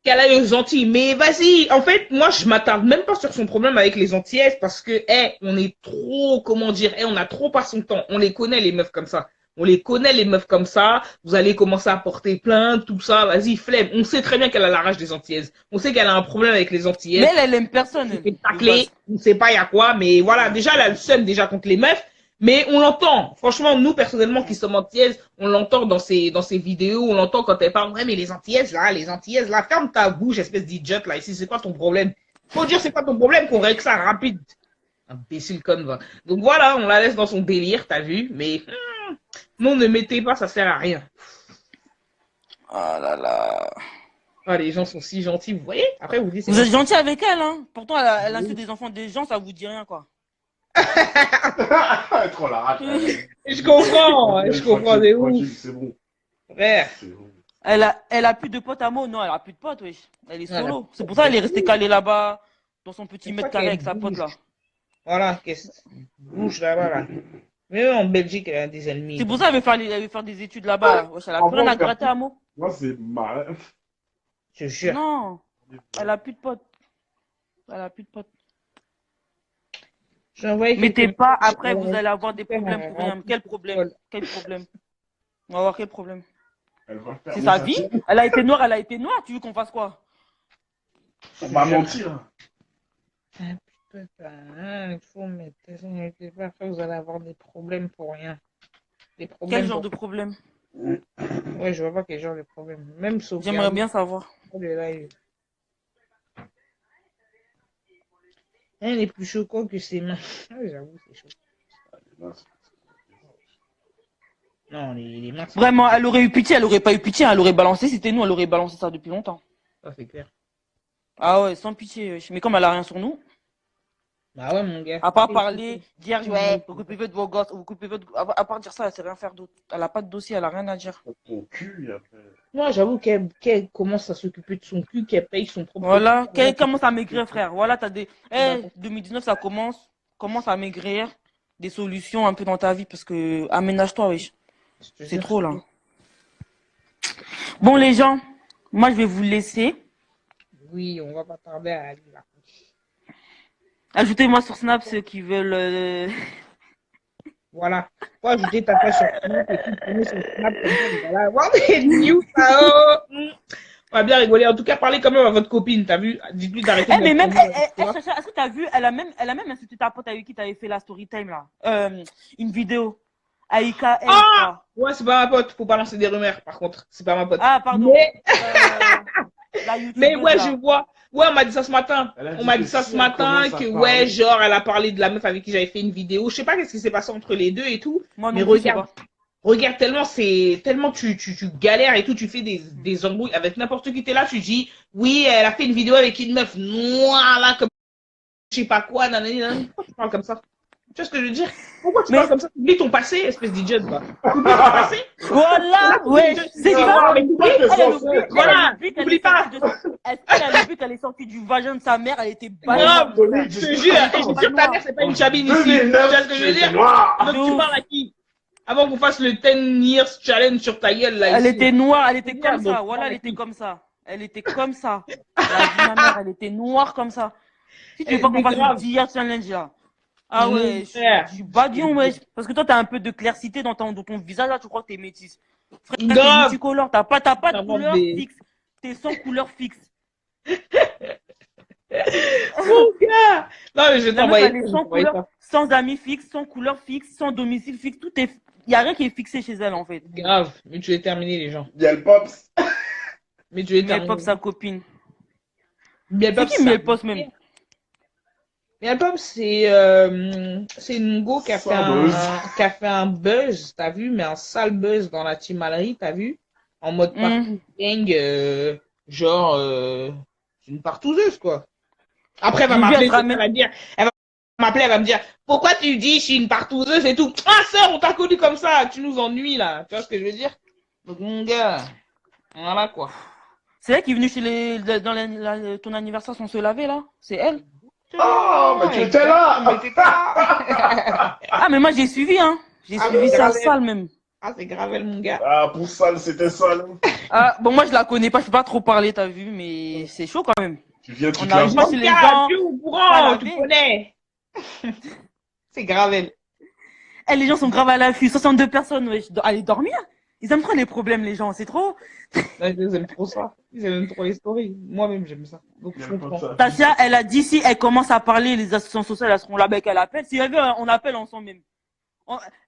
qu'elle a les Antilles. Mais vas-y, en fait, moi, je m'attarde même pas sur son problème avec les Antillaises parce que, on est trop, comment dire, on a trop pas son temps. On les connaît, les meufs comme ça. On les connaît, les meufs comme ça. Vous allez commencer à porter plainte, tout ça. Vas-y, flemme. On sait très bien qu'elle a la rage des Antillaises. On sait qu'elle a un problème avec les Mais Antillaises. elle aime personne. Elle Elle. fait tacler. On ne sait pas il y a quoi. Mais voilà, déjà, elle a le seum déjà contre les meufs. Mais on l'entend. Franchement, nous, personnellement, qui sommes antillaises, on l'entend dans ses vidéos, on l'entend quand elle parle. Ouais, mais les antillaises, là, ferme ta bouche, espèce d'idiote, là, ici, c'est quoi ton problème? Faut dire, c'est pas ton problème qu'on règle ça rapide. Imbécile comme va. Donc voilà, on la laisse dans son délire, t'as vu, mais, non, ne mettez pas, ça sert à rien. Oh là là. Ah, les gens sont si gentils, vous voyez? Après, vous dites, c'est Vous êtes gentil. gentil avec elle, hein. Pourtant, elle insulte des enfants des gens, ça vous dit rien, quoi. Trop la rate. Je comprends, je comprends de ouf, C'est bon. frère. C'est bon. Elle a plus de potes à mots. Non, elle a plus de potes, wesh. Elle est Ouais, elle a solo. plus de C'est potes. pour ça qu'elle est restée calée là-bas, dans son petit C'est mètre ça carré qu'elle avec sa pote, bouge. là. Voilà, qu'est-ce bouge là-bas, là. Même en Belgique, elle a des ennemis. C'est pour ça qu'elle veut faire des études là-bas. Wesh, elle a plus rien à gratter à mots. Moi, c'est malin. Je te jure. Non, elle a plus de potes. Elle a plus de potes. Mettez pas, après vous allez avoir des problèmes pour rien. Quel problème? Quel problème? On va voir quel problème. C'est sa vie. Elle a été noire. Tu veux qu'on fasse quoi? On va mentir. Putain, il faut mettre. Après, vous allez avoir des problèmes pour rien. Des problèmes. Quel genre de problème? Ouais, je vois pas quel genre de problème. Même sauf. J'aimerais bien savoir. Le live. Rien n'est plus choquant que ses mains. Ah, j'avoue, c'est chaud. Non, les mains. Vraiment, elle aurait eu pitié, elle aurait pas eu pitié, elle aurait balancé. C'était nous, elle aurait balancé ça depuis longtemps. Ça, c'est clair. Ah ouais, sans pitié. Mais comme elle a rien sur nous, Bah ouais, mon gars. à part parler, dire ouais, vous coupez votre vos gosses, vous coupez votre. À part dire ça, elle sait rien faire d'autre. Elle a pas de dossier, elle a rien à dire. Ton cul, après. Moi, j'avoue qu'elle commence à s'occuper de son cul, qu'elle paye son propre. Voilà, qu'elle commence à maigrir, frère. Voilà, t'as des. 2019, ça commence à maigrir. Des solutions un peu dans ta vie parce que aménage-toi, wesh. C'est trop là. Bon, les gens, moi je vais vous laisser. Oui, on va pas tarder à aller là. Ajoutez-moi sur Snap ceux qui veulent. Voilà. Faut ajouter ta page sur Snap et puis tourner sur Snap comme ça, voilà. Voir des news, ça, oh. On va bien rigoler. En tout cas, parlez quand même à votre copine, t'as vu? Dites-lui d'arrêter de Mais mettre même, son nom avec toi. Chacha, est-ce que t'as vu, elle a même insulté ta pote avec qui t'avais fait la story time là. Une vidéo. Aïka M, je Ah! crois. Ouais, c'est pas ma pote. Faut pas lancer des rumeurs, par contre. C'est pas ma pote. Ah, pardon. La Mais youtubeuse ouais, je là. vois. Ouais, on m'a dit ça ce matin. Elle a dit On m'a que dit ça si ce elle matin commence à que parler- ouais, genre, elle a parlé de la meuf avec qui j'avais fait une vidéo. Je sais pas qu'est-ce qui s'est passé entre les deux et tout. Moi Mais non plus, je sais regarde, pas. regarde tellement tu galères et tout, tu fais des embrouilles avec n'importe qui. T'es là, tu dis, oui, elle a fait une vidéo avec une meuf noire là, comme je sais pas quoi, nanani, nanani. Pourquoi tu parles comme ça? Tu vois ce que je veux dire? Pourquoi tu Mais parles comme ça? Oublie ton passé, espèce d'idiot, va. Oublie ton passé. voilà, ouais, c'est Non, ça. mais Oublie. pas tes Elle, elle ancêtres. oublie, Voilà, elle oublie qu'elle oublie est pas. sortie de... Elle oublie qu'elle est sortie du vagin de sa mère, elle était Grave, balancée. je te jure, et je te jure, ta mère, c'est pas une chabine ici. Tu vois ce que je veux dire? Noir. Donc, tu De parles à qui? Avant qu'on fasse le 10 years challenge sur ta gueule, là, Elle ici. était noire, elle était comme Donc, ça. Voilà, elle était comme ça. Elle était comme ça. Elle a dit ma mère, elle était noire comme ça. Si tu veux pas qu'on mais fasse le grave. 10 years challenge là. Ah Mon ouais, frère. je suis badion, ouais. Parce que toi, t'as un peu de claircité dans ton visage là, tu crois que t'es métisse. Frère, t'es Grave. multicolore, t'as pas de T'inventes couleur des- fixe. T'es sans couleur fixe. Mon gars. Non, mais je vais La meuf, t'envoyer elle ça, est je vais sans t'envoyer couleur, ça. sans amis fixes, sans couleur fixe, sans domicile fixe. Tout est. Il y a rien qui est fixé chez elle en fait. Grave. Mais tu es terminé, les gens. Miel Pops. Mais tu es Miel Pop, terminé. sa copine. Miel C'est Pop, qui ça. Miel Pop même? Miel Pop, c'est une go qui a fait qui a fait un buzz, t'as vu, mais un sale buzz dans la team Mallory, t'as vu? En mode partout gang, genre, c'est une partouzeuse, quoi. Après, elle va J'ai vu m'appeler, être ramée. elle va dire, elle va m'appeler, elle va me dire, pourquoi tu dis je suis une partouzeuse et tout? Ah, sœur, on t'a connu comme ça, tu nous ennuies, là. Tu vois ce que je veux dire? Donc, mon gars, voilà, quoi. C'est elle qui est venue chez ton anniversaire sans se laver là? C'est elle? Oh, mais tu étais là. Mais t'étais là. Ah, mais moi j'ai suivi, hein. J'ai Ah, suivi mais sa grave. salle même. Ah, c'est grave, elle, mon gars. Ah, pour ça, c'était ça. Là. Ah, bon, moi je la connais pas, je peux pas trop parler, t'as vu, mais c'est chaud quand même. Tu viens, tu On te n'arrive laves pas pas. chez les Gars, gens. tu es au pas courant, laver. tu connais. C'est grave, elle. Eh, les gens sont grave à l'affût, 62 personnes, ouais. Aller dormir. Ils aiment trop les problèmes, les gens, c'est trop. Ouais, ils aiment trop ça. Ils aiment trop les stories. Moi-même, j'aime ça. Donc, je Miel Pops, comprends. ça. Tasia, elle a dit si elle commence à parler, les associations sociales, elles seront là-bas qu'elle appelle. Si elle veut, on appelle ensemble même.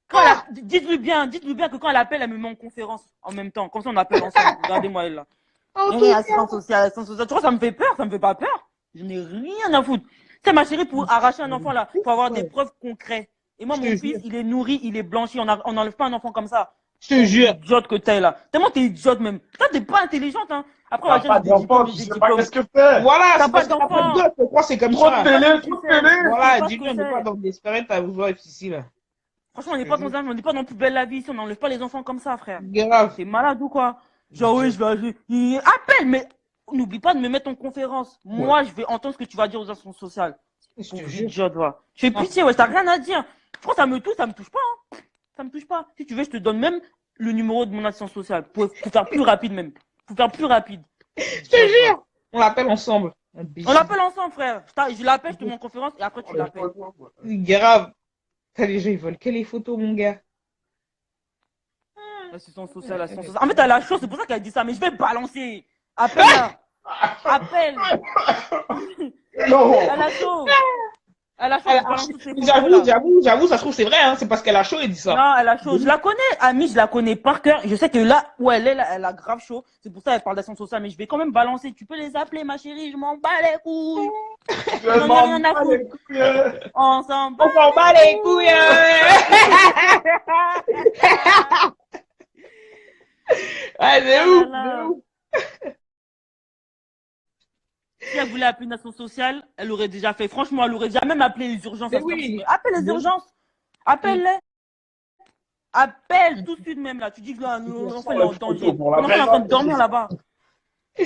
Quand dites-lui bien que quand elle appelle, elle me met en conférence en même temps. Comme ça, on appelle ensemble. Regardez-moi elle là. En tout Oui, cas, assistance sociale, assistance sociale. Tu vois, ça me fait peur, ça me fait pas peur. Je n'ai rien à foutre. Tu sais, ma chérie, pour arracher un enfant là, faut avoir des preuves concrètes. Et moi, Je mon te fils, jure. il est nourri, il est blanchi. On n'enlève pas un enfant comme ça. je te jure. Idiote que t'es là. Tellement t'es idiote même. Toi, t'es pas intelligente, hein. Après, on va T'as pas dire des d'enfant, diplômes, tu des sais pas diplômes. qu'est-ce que faire. Voilà, T'as c'est pas parce que t'as pas d'enfant. de gosse. Pourquoi c'est comme Trop de ça? télé, Tu trop de sais. télé. Voilà, sais pas ce dis-lui, que on n'est c'est. pas dans Desperate à vouloir être ici, là. Franchement, on n'est pas dans plus belle la vie ici. On n'enlève pas les enfants comme ça, frère. Grave. T'es malade ou quoi? Genre, oui, appelle, mais n'oublie pas de me mettre en conférence. Moi, je vais entendre ce que tu vas dire aux assistants sociales. Je te Pauvre jure. idiote, va. Je fais pitié, ouais, t'as rien à dire. Franchement, ça me touche pas, hein. Ça me touche pas. Si tu veux, je te donne même le numéro de mon assistance sociale. Pour faire plus rapide, même. Pour faire plus rapide. Je te jure. On l'appelle ensemble. On l'appelle ensemble, frère. Je l'appelle, je te mets en conférence et après tu l'appelles. Grave. T'as les gens, ils veulent que les photos, mon gars. Assistance sociale, assistance sociale. En fait, elle a chaud, c'est pour ça qu'elle dit ça, mais je vais balancer. Appelle-la. Appelle. Non. Elle a chaud. Elle a chaud, je balance toutes ces photos, J'avoue, là. j'avoue, ça se trouve, c'est vrai, hein. C'est parce qu'elle a chaud, et dit ça. Non, elle a chaud. Je la connais, Ami, je la connais par cœur. Je sais que là où elle est, là, elle a grave chaud. C'est pour ça qu'elle parle d'assistance sociale, mais je vais quand même balancer. Tu peux les appeler, ma chérie, je m'en bats les couilles. Je J'en ai m'en rien à bats foutre. les couilles. On s'en On s'en bat les couilles, Ouais, c'est ouf. là. C'est ouf. Si elle voulait appeler une assistance sociale, elle aurait déjà fait. Franchement, elle aurait déjà même appelé les urgences. Mais à ce oui. temps-ci. Appelle les Mais oui. urgences. Appelle-les. Appelle tout de suite même là. Tu dis que là, l'enfant il est en danger. L'enfant est en train de dormir là-bas. Les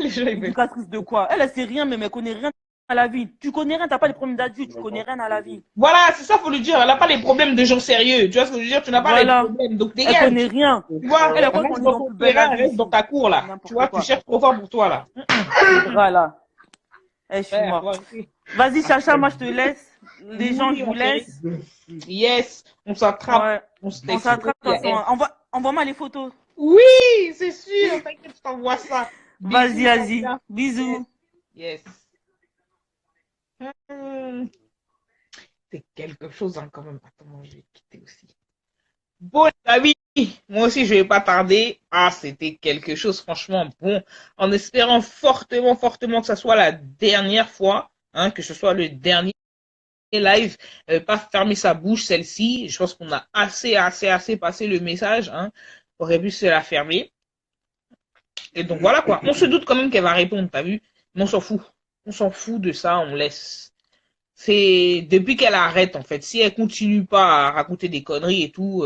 gens, ils veulent. Éducatrice de quoi? Elle sait rien, mais elle connaît rien à la vie. Tu connais rien, t'as pas les problèmes d'adulte, tu connais rien à la vie. Voilà, c'est ça, faut lui dire. Elle n'a pas les problèmes de gens sérieux. Tu vois ce que je veux dire? Tu n'as pas les Voilà. problèmes. Donc, Elle dégage. connaît rien. Tu vois, Elle croit qu'on reste est dans dans ton plus belle la terrain, vie reste dans ici. ta cour, là. Tu vois, N'importe tu quoi. cherches trop fort pour toi, là. Voilà. Eh, je suis Ouais, mort. ouais. Vas-y, Chacha, moi je te laisse. Les gens, je Oui, vous mon chéri. laisse. Yes, on s'attrape. Ouais. On se On texte. s'attrape de toute façon. Envoie-moi les photos. Oui, c'est sûr. T'inquiète, je t'envoie ça. Vas-y, Bisous, vas-y. Fabien. Yes, Bisous. yes. Hmm, c'est quelque chose, hein, quand même. Attends, moi, je vais quitter aussi. Bon, les amis, moi aussi, je vais pas tarder. Ah, c'était quelque chose, franchement, bon. En espérant fortement, fortement que ça soit la dernière fois, hein, que ce soit le dernier live, pas fermer sa bouche, celle-ci. Je pense qu'on a assez passé le message, hein. On aurait pu se la fermer. Et donc voilà quoi. On se doute quand même qu'elle va répondre, t'as vu? Mais on s'en fout. On s'en fout de ça, on laisse. C'est depuis qu'elle arrête en fait. Si elle continue pas à raconter des conneries et tout,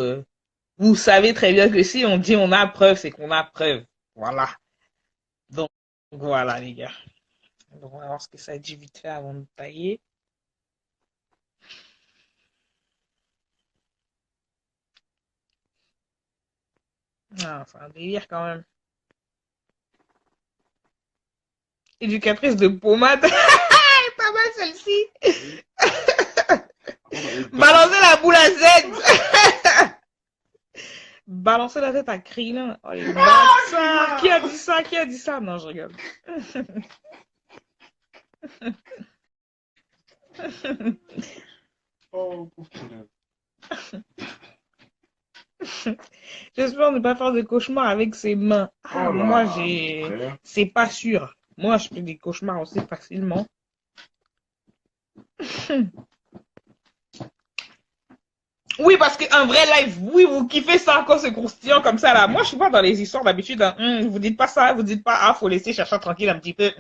vous savez très bien que si on dit on a preuve, c'est qu'on a preuve. Voilà. Donc voilà les gars. Donc on va voir ce que ça dit vite fait avant de tailler. Ah, c'est un délire quand même. Éducatrice de pommade. Pas mal celle-ci. Balancer la boule à Z. Balancer la tête à Krillin. Oh les bâtards. Qui a dit ça? Qui a dit ça? Non, je rigole. Oh, pauvre problème. J'espère ne pas faire de cauchemars avec ses mains. Ah, Oh là, moi, frère. c'est pas sûr. Moi, je fais des cauchemars aussi facilement. Oui, parce qu'un vrai live, oui, vous kiffez ça quand c'est croustillant comme ça, là. Moi, je suis pas dans les histoires d'habitude. Hein. Vous dites pas ça, vous dites pas, ah, faut laisser chercher tranquille un petit peu.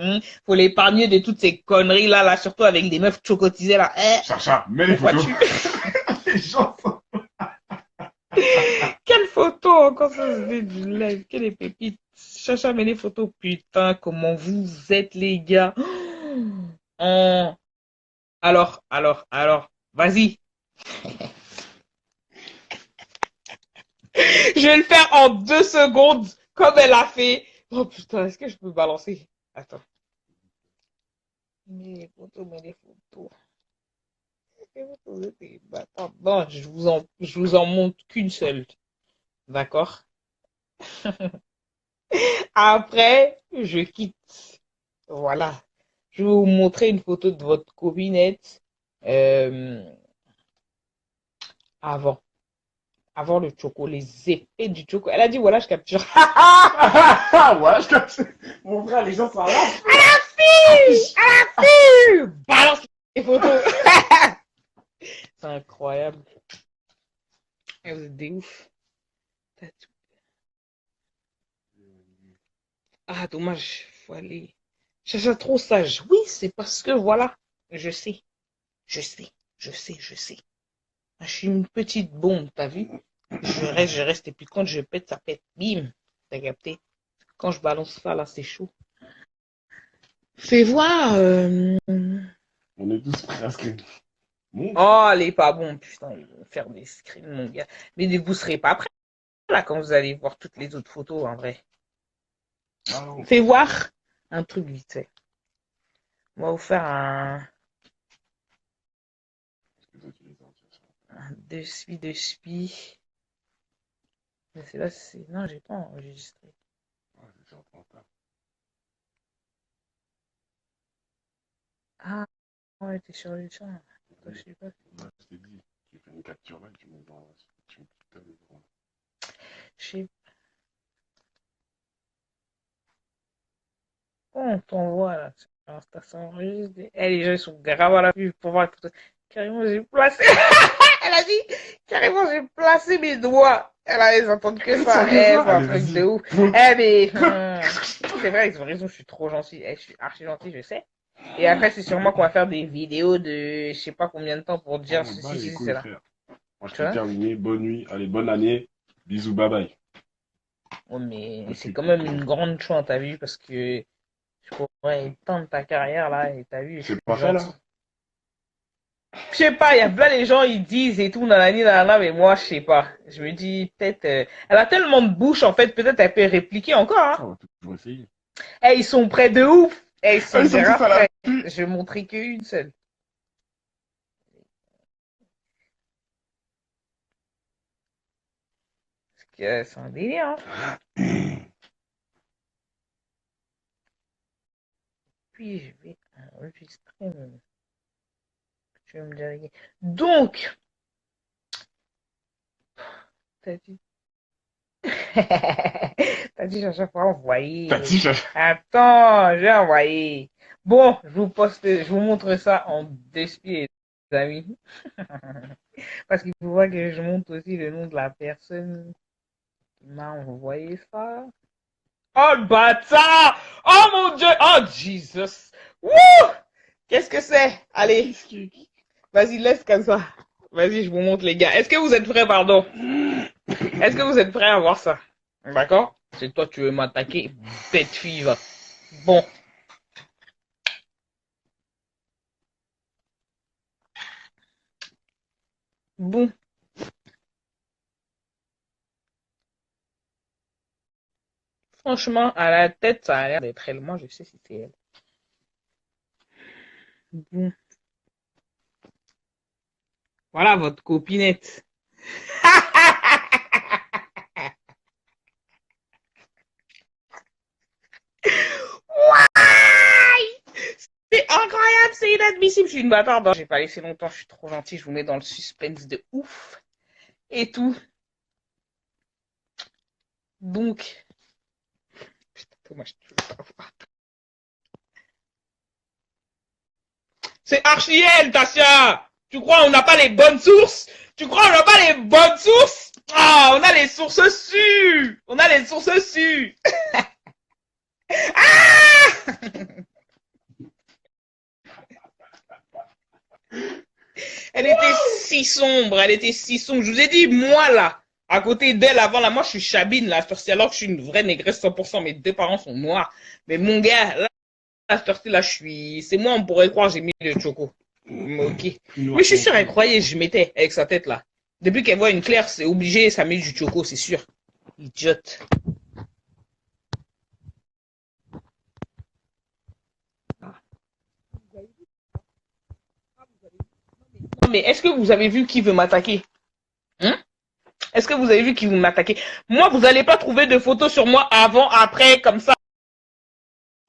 Faut l'épargner de toutes ces conneries, là, surtout avec des meufs chocotisées, là. Chacha, mets les Pourquoi photos. Les gens sont... Quelle photo encore ça se fait du live? Quelle pépite. Chacha, mais les photos, putain, comment vous êtes, les gars. Oh. Alors, vas-y. Je vais le faire en 2 secondes, comme elle a fait. Oh putain, est-ce que je peux balancer? Attends. Mais les photos, mais les photos. Les photos, c'est bâtard. Non, je vous en montre qu'une seule. D'accord? Après, je quitte. Voilà. Je vais vous montrer une photo de votre copinette euh, avant. Avant le choco, les effets du choco. Elle a dit, voilà, je capture. Ouais, je capte. Mon frère, les gens sont là. À la fille! Balance les photos. C'est incroyable. Vous êtes des ouf. Ah, dommage. Faut aller. Chacha trop sage. Oui, c'est parce que voilà. Je sais. Je sais. Je suis une petite bombe, t'as vu? Je reste, et puis quand je pète, ça pète. Bim! T'as capté? Quand je balance ça, là, c'est chaud. Fais voir. On est tous presque. Bon. Oh, elle est pas bon, putain, ils vont faire des screens, mon gars. Mais vous serez pas prêts, là, quand vous allez voir toutes les autres photos, en vrai. Ah non. Fais voir un truc vite fait. On va vous faire un de suite. Mais c'est là, c'est. Non, j'ai pas enregistré. Ouais, c'est sur le portable. Ah, ouais, t'es sur le champ. Je sais pas. Ouais, je t'ai dit, tu fais une capture là, tu m'envoies. Tu me putain Je sais pas, on t'envoie là. Sur Insta, ça enregistre. Eh, les gens ils sont grave à la vue pour voir les photos. Carrément, j'ai placé. Elle a dit, carrément, j'ai placé mes doigts. Elle a, ils entendent que ça. C'est un truc de ouf. Mais, c'est vrai, ils ont raison, je suis trop gentil. Je suis archi gentil, je sais. Et après, c'est sûrement qu'on va faire des vidéos de je sais pas combien de temps pour dire ceci, cela. Moi, je t'ai terminé. Bonne nuit. Allez, bonne année. Bisous, bye bye. Ouais, mais c'est quand même une grande chance, t'as vu, parce que je Ouais, il tente ta carrière là, et t'as vu, je suis C'est pas fait, là. gentil. Je sais pas, il y a plein de gens, ils disent et tout, nanani, nanana, mais moi, je sais pas. Je me dis, peut-être, elle a tellement de bouche, en fait, peut-être elle peut répliquer encore, hein. Ah, on peut toujours essayer. Eh, ils sont près de ouf. Eh, ils Ah, sont ils sont déjà tous à prêts. l'appui. Je vais montrer qu'une seule. Parce que c'est un délire, hein. Puis, je vais enregistrer mon... Je vais me dire... Donc, t'as dit... t'as dit, à chaque fois T'as envoyer. dit, Attends, j'ai envoyé. Bon, je vous poste, je vous montre ça en despied, les amis. Parce qu'il faut voir que je montre aussi le nom de la personne qui m'a envoyé ça. Oh le bâtard! Oh mon dieu! Oh Jesus! Wouh! Qu'est-ce que c'est? Allez, vas-y, laisse comme ça. Vas-y, je vous montre les gars. Est-ce que vous êtes prêts, pardon? Est-ce que vous êtes prêts à voir ça? D'accord? C'est toi, tu veux m'attaquer, bête fille, va. Bon. Bon. Franchement, à la tête, ça a l'air d'être elle. Moi, je sais si c'est elle. Bon. Voilà votre copinette. C'est incroyable, c'est inadmissible. Je suis une bâtarde. J'ai pas laissé longtemps, je suis trop gentil. Je vous mets dans le suspense de ouf. Et tout. Donc. Putain, dommage, tu veux pas voir. C'est Archiel, Tassia. Tu crois on n'a pas les bonnes sources? Tu crois on n'a pas les bonnes sources? Ah, on a les sources sûres. On a les sources sûres. Ah! Elle était si sombre, elle était si sombre. Je vous ai dit, moi là, à côté d'elle avant là, moi je suis Chabine là, alors que je suis une vraie négresse 100%, mes deux parents sont noirs. Mais mon gars, là, là, je suis. C'est moi, on pourrait croire, j'ai mis le choco. Ok. Mais je suis sûr, elle croyait, je mettais avec sa tête là. Depuis qu'elle voit une claire, c'est obligé, ça met du choco, c'est sûr. Idiote. Non, mais est-ce que vous avez vu qui veut m'attaquer? Hein? Est-ce que vous avez vu qui veut m'attaquer? Moi, vous n'allez pas trouver de photos sur moi avant, après, comme ça.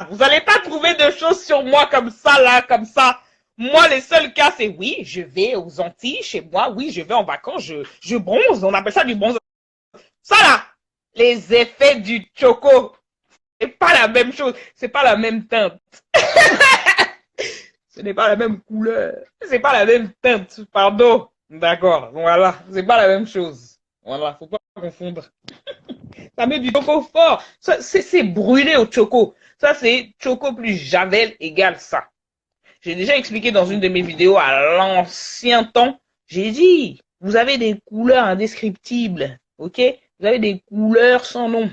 Vous n'allez pas trouver de choses sur moi comme ça, là, comme ça. Moi, les seuls cas, c'est oui, je vais aux Antilles, chez moi, oui, je vais en vacances, je bronze, on appelle ça du bronze. Ça, là, les effets du choco, c'est pas la même chose, c'est pas la même teinte. Ce n'est pas la même couleur, c'est pas la même teinte, pardon. D'accord, voilà, c'est pas la même chose. Voilà, faut pas confondre. Ça met du choco fort. Ça, c'est brûlé au choco. Ça, c'est choco plus javel égale ça. J'ai déjà expliqué dans une de mes vidéos à l'ancien temps. J'ai dit, vous avez des couleurs indescriptibles. Ok? Vous avez des couleurs sans nom.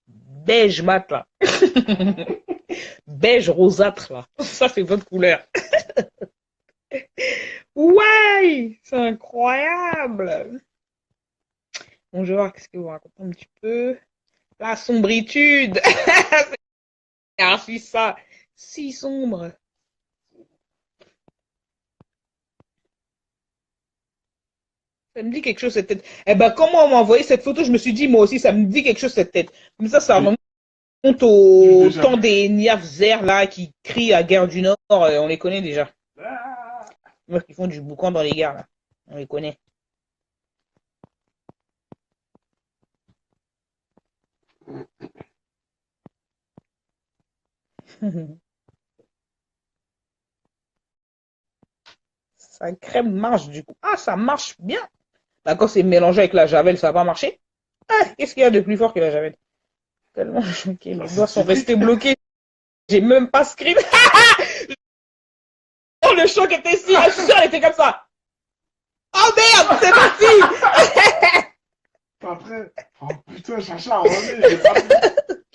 Beige mat, là. Beige rosâtre, là. Ça, c'est votre couleur. Ouais! C'est incroyable! Bon, je vais voir qu'est-ce que vous racontez un petit peu. La sombritude! C'est archi ça. Si sombre. Ça me dit quelque chose cette tête. Eh ben, comment on m'a envoyé cette photo, je me suis dit, moi aussi, ça me dit quelque chose cette tête. Comme ça remonte au temps des Niafzer, là, qui crient à Guerre du Nord, on les connaît déjà. Moi, qui font du boucan dans les gares, là. On les connaît. Ça crème marche du coup. Ah, ça marche bien. Bah, quand c'est mélangé avec la javel, ça va pas marcher. Ah, qu'est-ce qu'il y a de plus fort que la javel? Tellement choqué, les doigts sont restés bloqués. J'ai même pas scream. Oh, le choc était si, je suis sûr, elle était comme ça. Oh merde, c'est parti. Pas prêt. Oh putain, Chacha, revenez, j'ai pas vu.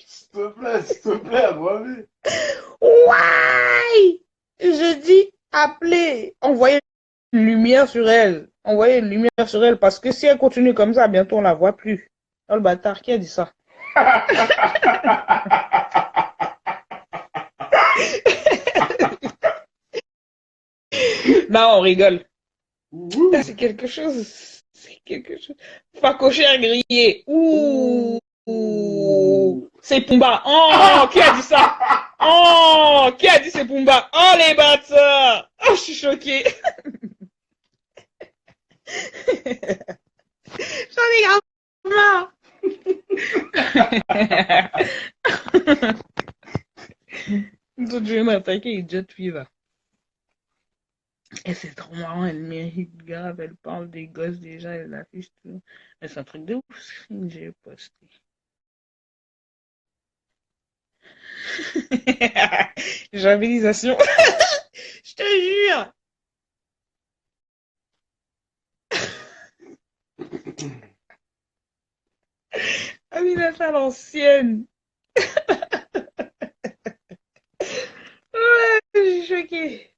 S'il te plaît, revenez. Ouais! Je dis, appelez, envoyez une lumière sur elle. Envoyez une lumière sur elle parce que si elle continue comme ça, bientôt on la voit plus. Oh le bâtard, qui a dit ça? Non, on rigole. C'est quelque chose. C'est quelque chose. Facochère grillé. Ouh. C'est Pumba. Oh, qui a dit ça? Oh, qui a dit c'est Pumba? Oh, les bâtards. Oh, je suis choquée. J'en ai grave marre. Donc, je vais m'attaquer et Jet Fever. Et c'est trop marrant, elle mérite grave, elle parle des gosses déjà, elle affiche tout. Mais c'est un truc de ouf ce que j'ai posté. Javelisation. Je te jure. Aminata l'ancienne. Ouais, je suis choquée.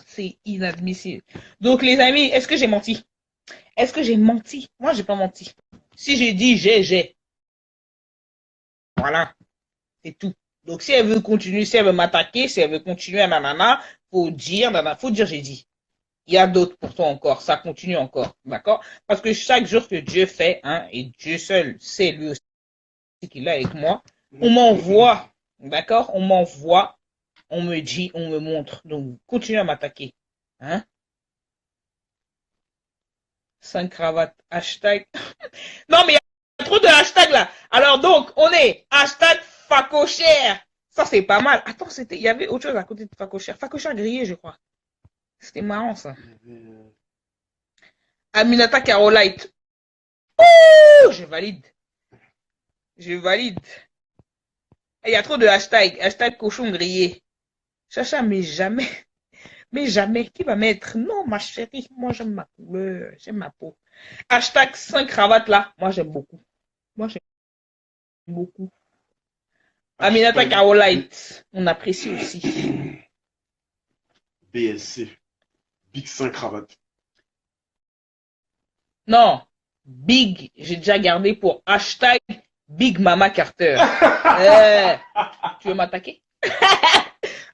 C'est inadmissible. Donc les amis, est-ce que j'ai menti? Est-ce que j'ai menti? Moi, j'ai pas menti. Si j'ai dit j'ai. Voilà, c'est tout. Donc si elle veut continuer, si elle veut m'attaquer, si elle veut continuer à nanana, faut dire j'ai dit. Il y a d'autres pour toi encore, ça continue encore, d'accord? Parce que chaque jour que Dieu fait, hein, et Dieu seul sait lui aussi qu'il est avec moi, on m'envoie, d'accord? On m'envoie, on me dit, on me montre. Donc continue à m'attaquer, hein? 5 cravates, hashtag. Non, mais il y a trop de hashtags là. Alors donc, on est hashtag facochère. Ça, c'est pas mal. Attends, il y avait autre chose à côté de facochère. Facochère grillé, je crois. C'était marrant ça. Aminata Carolite. Ouh, je valide. Je valide. Il y a trop de hashtags. Hashtag cochon grillé. Chacha, mais jamais. Mais jamais. Qui va mettre? Non, ma chérie. Moi, j'aime ma couleur. J'aime ma peau. Hashtag 5 cravates là. Moi, j'aime beaucoup. Moi, j'aime beaucoup. Aminata Carolite. On apprécie aussi. BSC. Big 5 cravates. Non. Big. J'ai déjà gardé pour hashtag Big Mama Carter. Tu veux m'attaquer?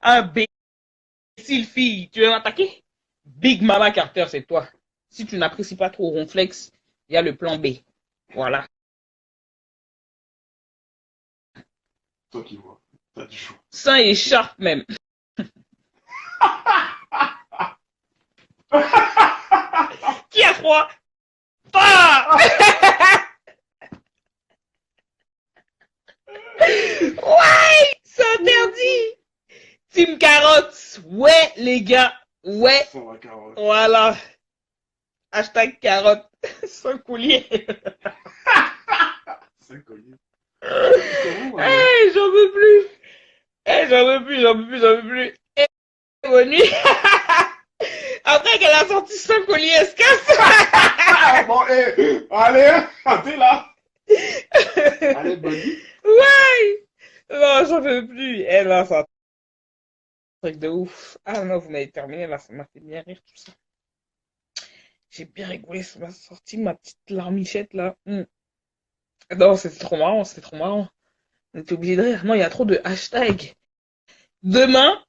Un imbécile fille. Tu veux m'attaquer? Big Mama Carter, c'est toi. Si tu n'apprécies pas trop Ronflex, il y a le plan B. Voilà. Toi qui vois. T'as du chaud. Saint et sharp même. Qui a froid? Ah ouais, c'est interdit. Team carotte. Ouais, les gars. Ouais. Sans la carotte. Voilà. Hashtag carotte. Sans coulier. C'est collier. Hey, j'en veux plus. Hey, j'en veux plus, j'en veux plus, j'en veux plus. Hey, bonne nuit. Après qu'elle a sorti son collier, elle se casse. Bon, hey, allez, t'es là. Allez, bonne nuit. Ouais. Non, j'en veux plus. Eh là, c'est un truc de ouf. Ah non, vous m'avez terminé là, ça m'a fait bien rire tout ça. J'ai bien rigolé, ça m'a sorti ma petite larmichette là. Non, c'était trop marrant, c'était trop marrant. On était obligé de rire. Non, il y a trop de hashtags. Demain,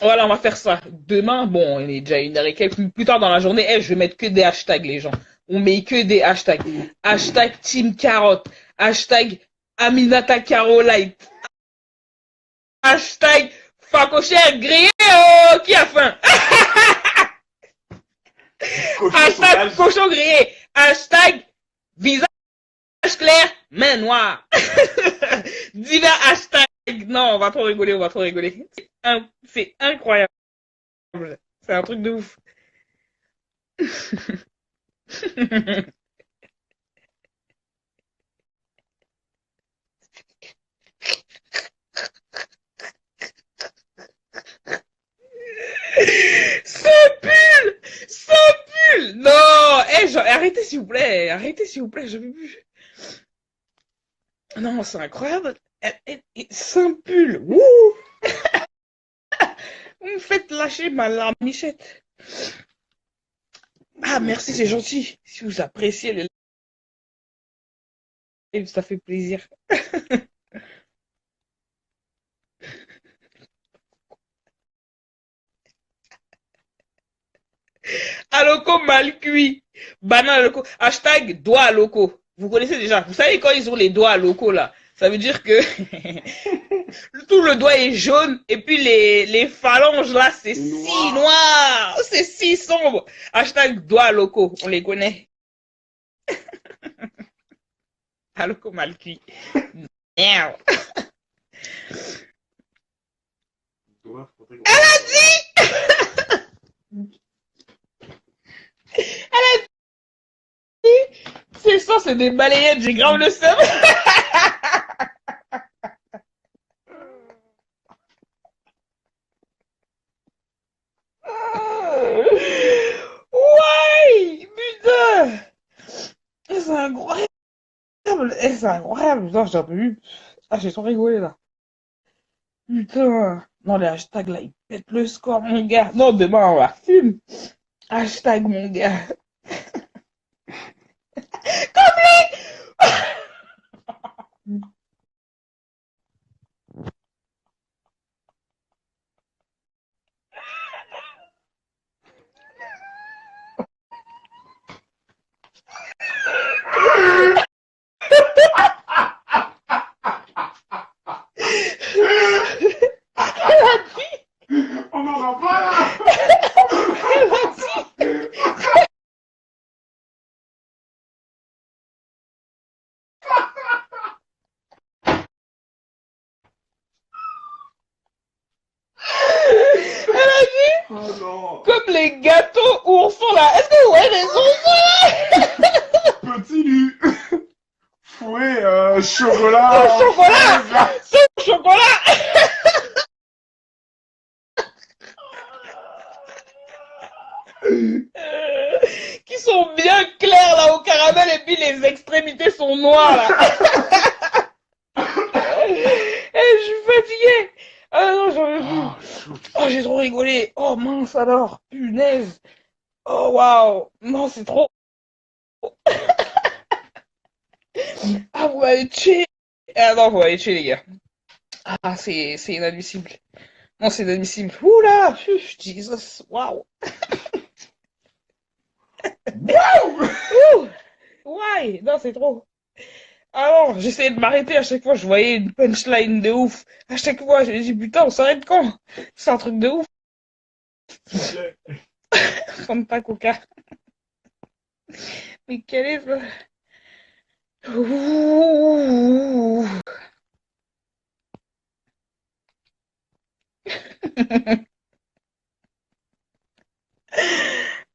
voilà, on va faire ça. Demain, bon, il est déjà 1h et quelques. Plus tard dans la journée, je vais mettre que des hashtags, les gens. On met que des hashtags. Hashtag Team Carotte. Hashtag Aminata Carolite. Hashtag Facochère grillé. Oh, qui a faim? Hashtag cochon grillé. Hashtag visage clair, main noire. Divers hashtags. Non, on va trop rigoler, on va trop rigoler. C'est incroyable. C'est un truc de ouf. Ce pull. Non, hey, arrêtez s'il vous plaît, je veux plus. non, c'est incroyable. Saint-Pull. Wouh! Vous me faites lâcher ma larmichette. Ah, merci, c'est gentil. Si vous appréciez les lives, ça fait plaisir. Aloko mal cuit. Banane aloko. Hashtag doigt aloko. Vous connaissez déjà. Vous savez quand ils ont les doigts aloko là. Ça veut dire que tout le doigt est jaune et puis les phalanges là c'est si noir. C'est si sombre. Hashtag doigt aloko. On les connaît. Aloko mal cuit. Merde. Elle a dit. Elle a dit. C'est ça, c'est des balayettes. J'ai grave le seum. Ouais, putain. C'est incroyable. C'est incroyable. Putain, j'en peux plus. Ah, j'ai trop rigolé là. Putain. Non, les hashtags là, ils pètent le score, mon gars. Non, demain, on va fumer. Hashtag, mon gars. On n'en a pas là. Elle a dit. Elle a dit. Oh non. Comme les gâteaux oursons là. Est-ce que vous voyez les oursons là? Petit nu. Fouet, chocolat. Chocolat. C'est chocolat. Qui sont bien clairs là au caramel et puis les extrémités sont noires là. Je suis fatiguée. Ah non, j'en veux plus. Oh, j'ai trop rigolé. Oh mince alors, punaise. Oh waouh. Non, c'est trop. Ah, vous m'avez tué. Ah non, vous m'avez tué les gars. Ah, c'est inadmissible. Non, c'est inadmissible. Oula, Jesus, waouh. Ouh. Ouais, non, c'est trop. Ah non, j'essayais de m'arrêter à chaque fois, je voyais une punchline de ouf. À chaque fois, j'ai dit putain, on s'arrête quand? C'est un truc de ouf. Fanta Coca. Mais quel est ça? Ouh.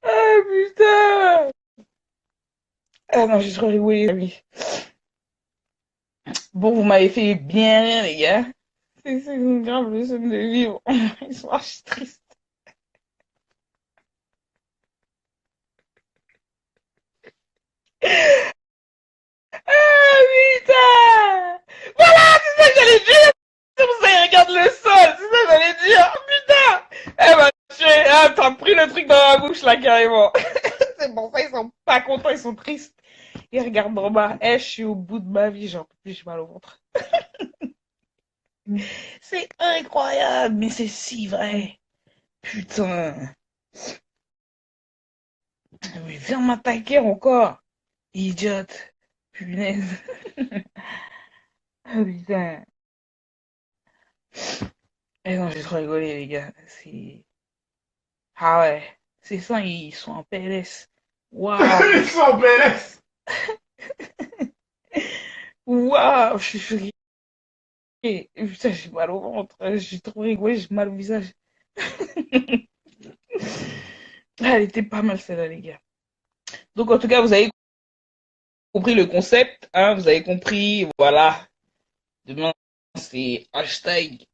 Ah putain. Ah non, j'ai trop rigolé, les amis. Bon, vous m'avez fait bien rire, les gars. C'est une grave leçon de vivre. Ils sont archi tristes. Ah putain. Voilà, c'est ça que j'allais dire. C'est pour ça qu'ils regardent le sol. C'est ça que j'allais dire. Putain. Eh ben, t'as pris le truc dans la bouche, là, carrément. C'est pour ça, ils sont pas contents, ils sont tristes. Ils regardent en bas. Eh, je suis au bout de ma vie, j'en peux plus, j'ai mal au ventre. C'est incroyable, mais c'est si vrai. Putain. Mais viens m'attaquer encore. Idiote. Punaise. Ah putain. Eh non, j'ai trop rigolé, les gars. C'est... Ah ouais. C'est ça, ils sont en PLS. Waouh. Ils sont en PLS. Waouh, je suis choquée. Putain, j'ai mal au ventre. J'ai trop rigolé, j'ai mal au visage. Ah, elle était pas mal celle-là, les gars. Donc, en tout cas, vous avez compris le concept, hein, vous avez compris, voilà. Demain, c'est hashtag.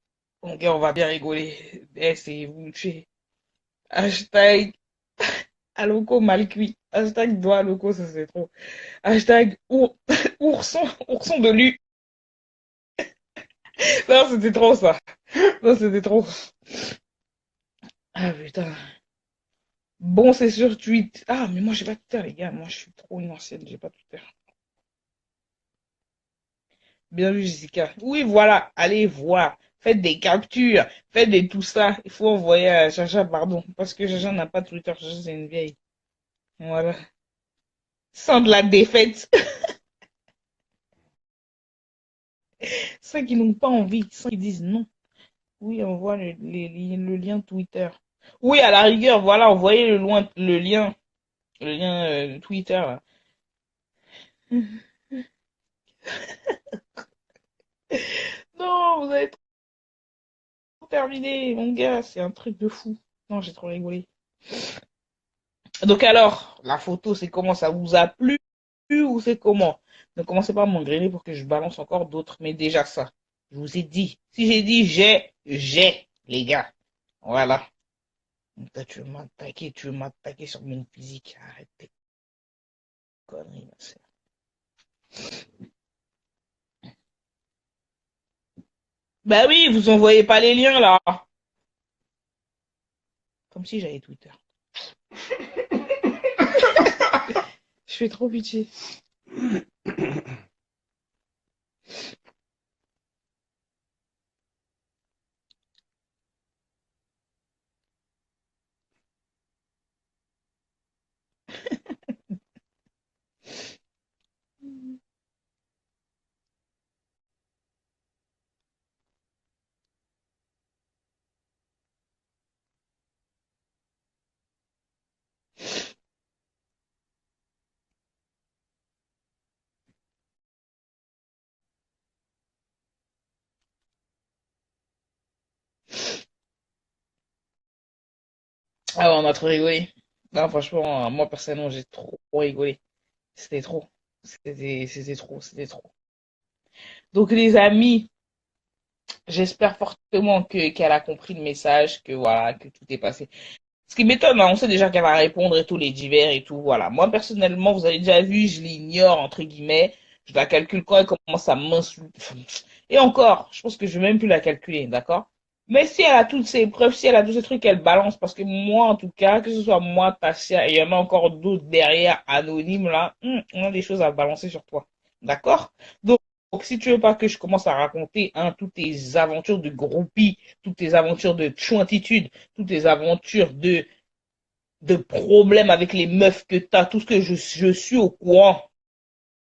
Mon gars, on va bien rigoler. Eh, c'est vous me tuez. Hashtag Aloko mal cuit. Hashtag doigt Aloko, ça c'est trop. Hashtag ourson de lu. Non, c'était trop ça. Non, c'était trop. Ah putain. Bon, c'est sur Twitter. Ah, mais moi, j'ai pas Twitter, les gars. Moi, je suis trop une ancienne, j'ai pas Twitter. Bien vu, Jessica. Oui, voilà. Allez voir. Faites des captures. Faites des tout ça. Il faut envoyer à Chacha, pardon. Parce que Chacha n'a pas Twitter. Chacha, c'est une vieille. Voilà. Sans de la défaite. Ceux qui n'ont pas envie. Ceux qui disent non. Oui, envoie le lien Twitter. Oui, à la rigueur, voilà, envoyez le lien Twitter, là. Non, vous avez trop terminé, mon gars, c'est un truc de fou. Non, j'ai trop rigolé. Donc alors, la photo, c'est comment? Ça vous a plu ou c'est comment? Ne commencez pas à m'engrainer pour que je balance encore d'autres, mais déjà ça. Je vous ai dit. Si j'ai dit j'ai, les gars. Voilà. Donc toi, tu veux m'attaquer sur mon physique. Arrête tes conneries, ma sœur. Bah oui, vous envoyez pas les liens là. Comme si j'avais Twitter. Je fais trop pitié. Ah ouais, on a trop rigolé. Non, franchement, moi personnellement, j'ai trop rigolé. C'était trop. C'était trop. Donc les amis, j'espère fortement que qu'elle a compris le message, que voilà, que tout est passé. Ce qui m'étonne, hein, on sait déjà qu'elle va répondre et tous les divers et tout, voilà. Moi personnellement, vous avez déjà vu, je l'ignore entre guillemets. Je la calcule quand elle commence à m'insulter. Et encore, je pense que je vais même plus la calculer, d'accord? Mais si elle a toutes ces preuves, si elle a tous ces trucs, elle balance. Parce que moi, en tout cas, que ce soit moi, Tassia, et il y en a encore d'autres derrière, anonymes, là, on a des choses à balancer sur toi. D'accord? Donc, si tu veux pas que je commence à raconter, hein, toutes tes aventures de groupie, toutes tes aventures de chouintitude, toutes tes aventures de problèmes avec les meufs que t'as, tout ce que je suis au courant,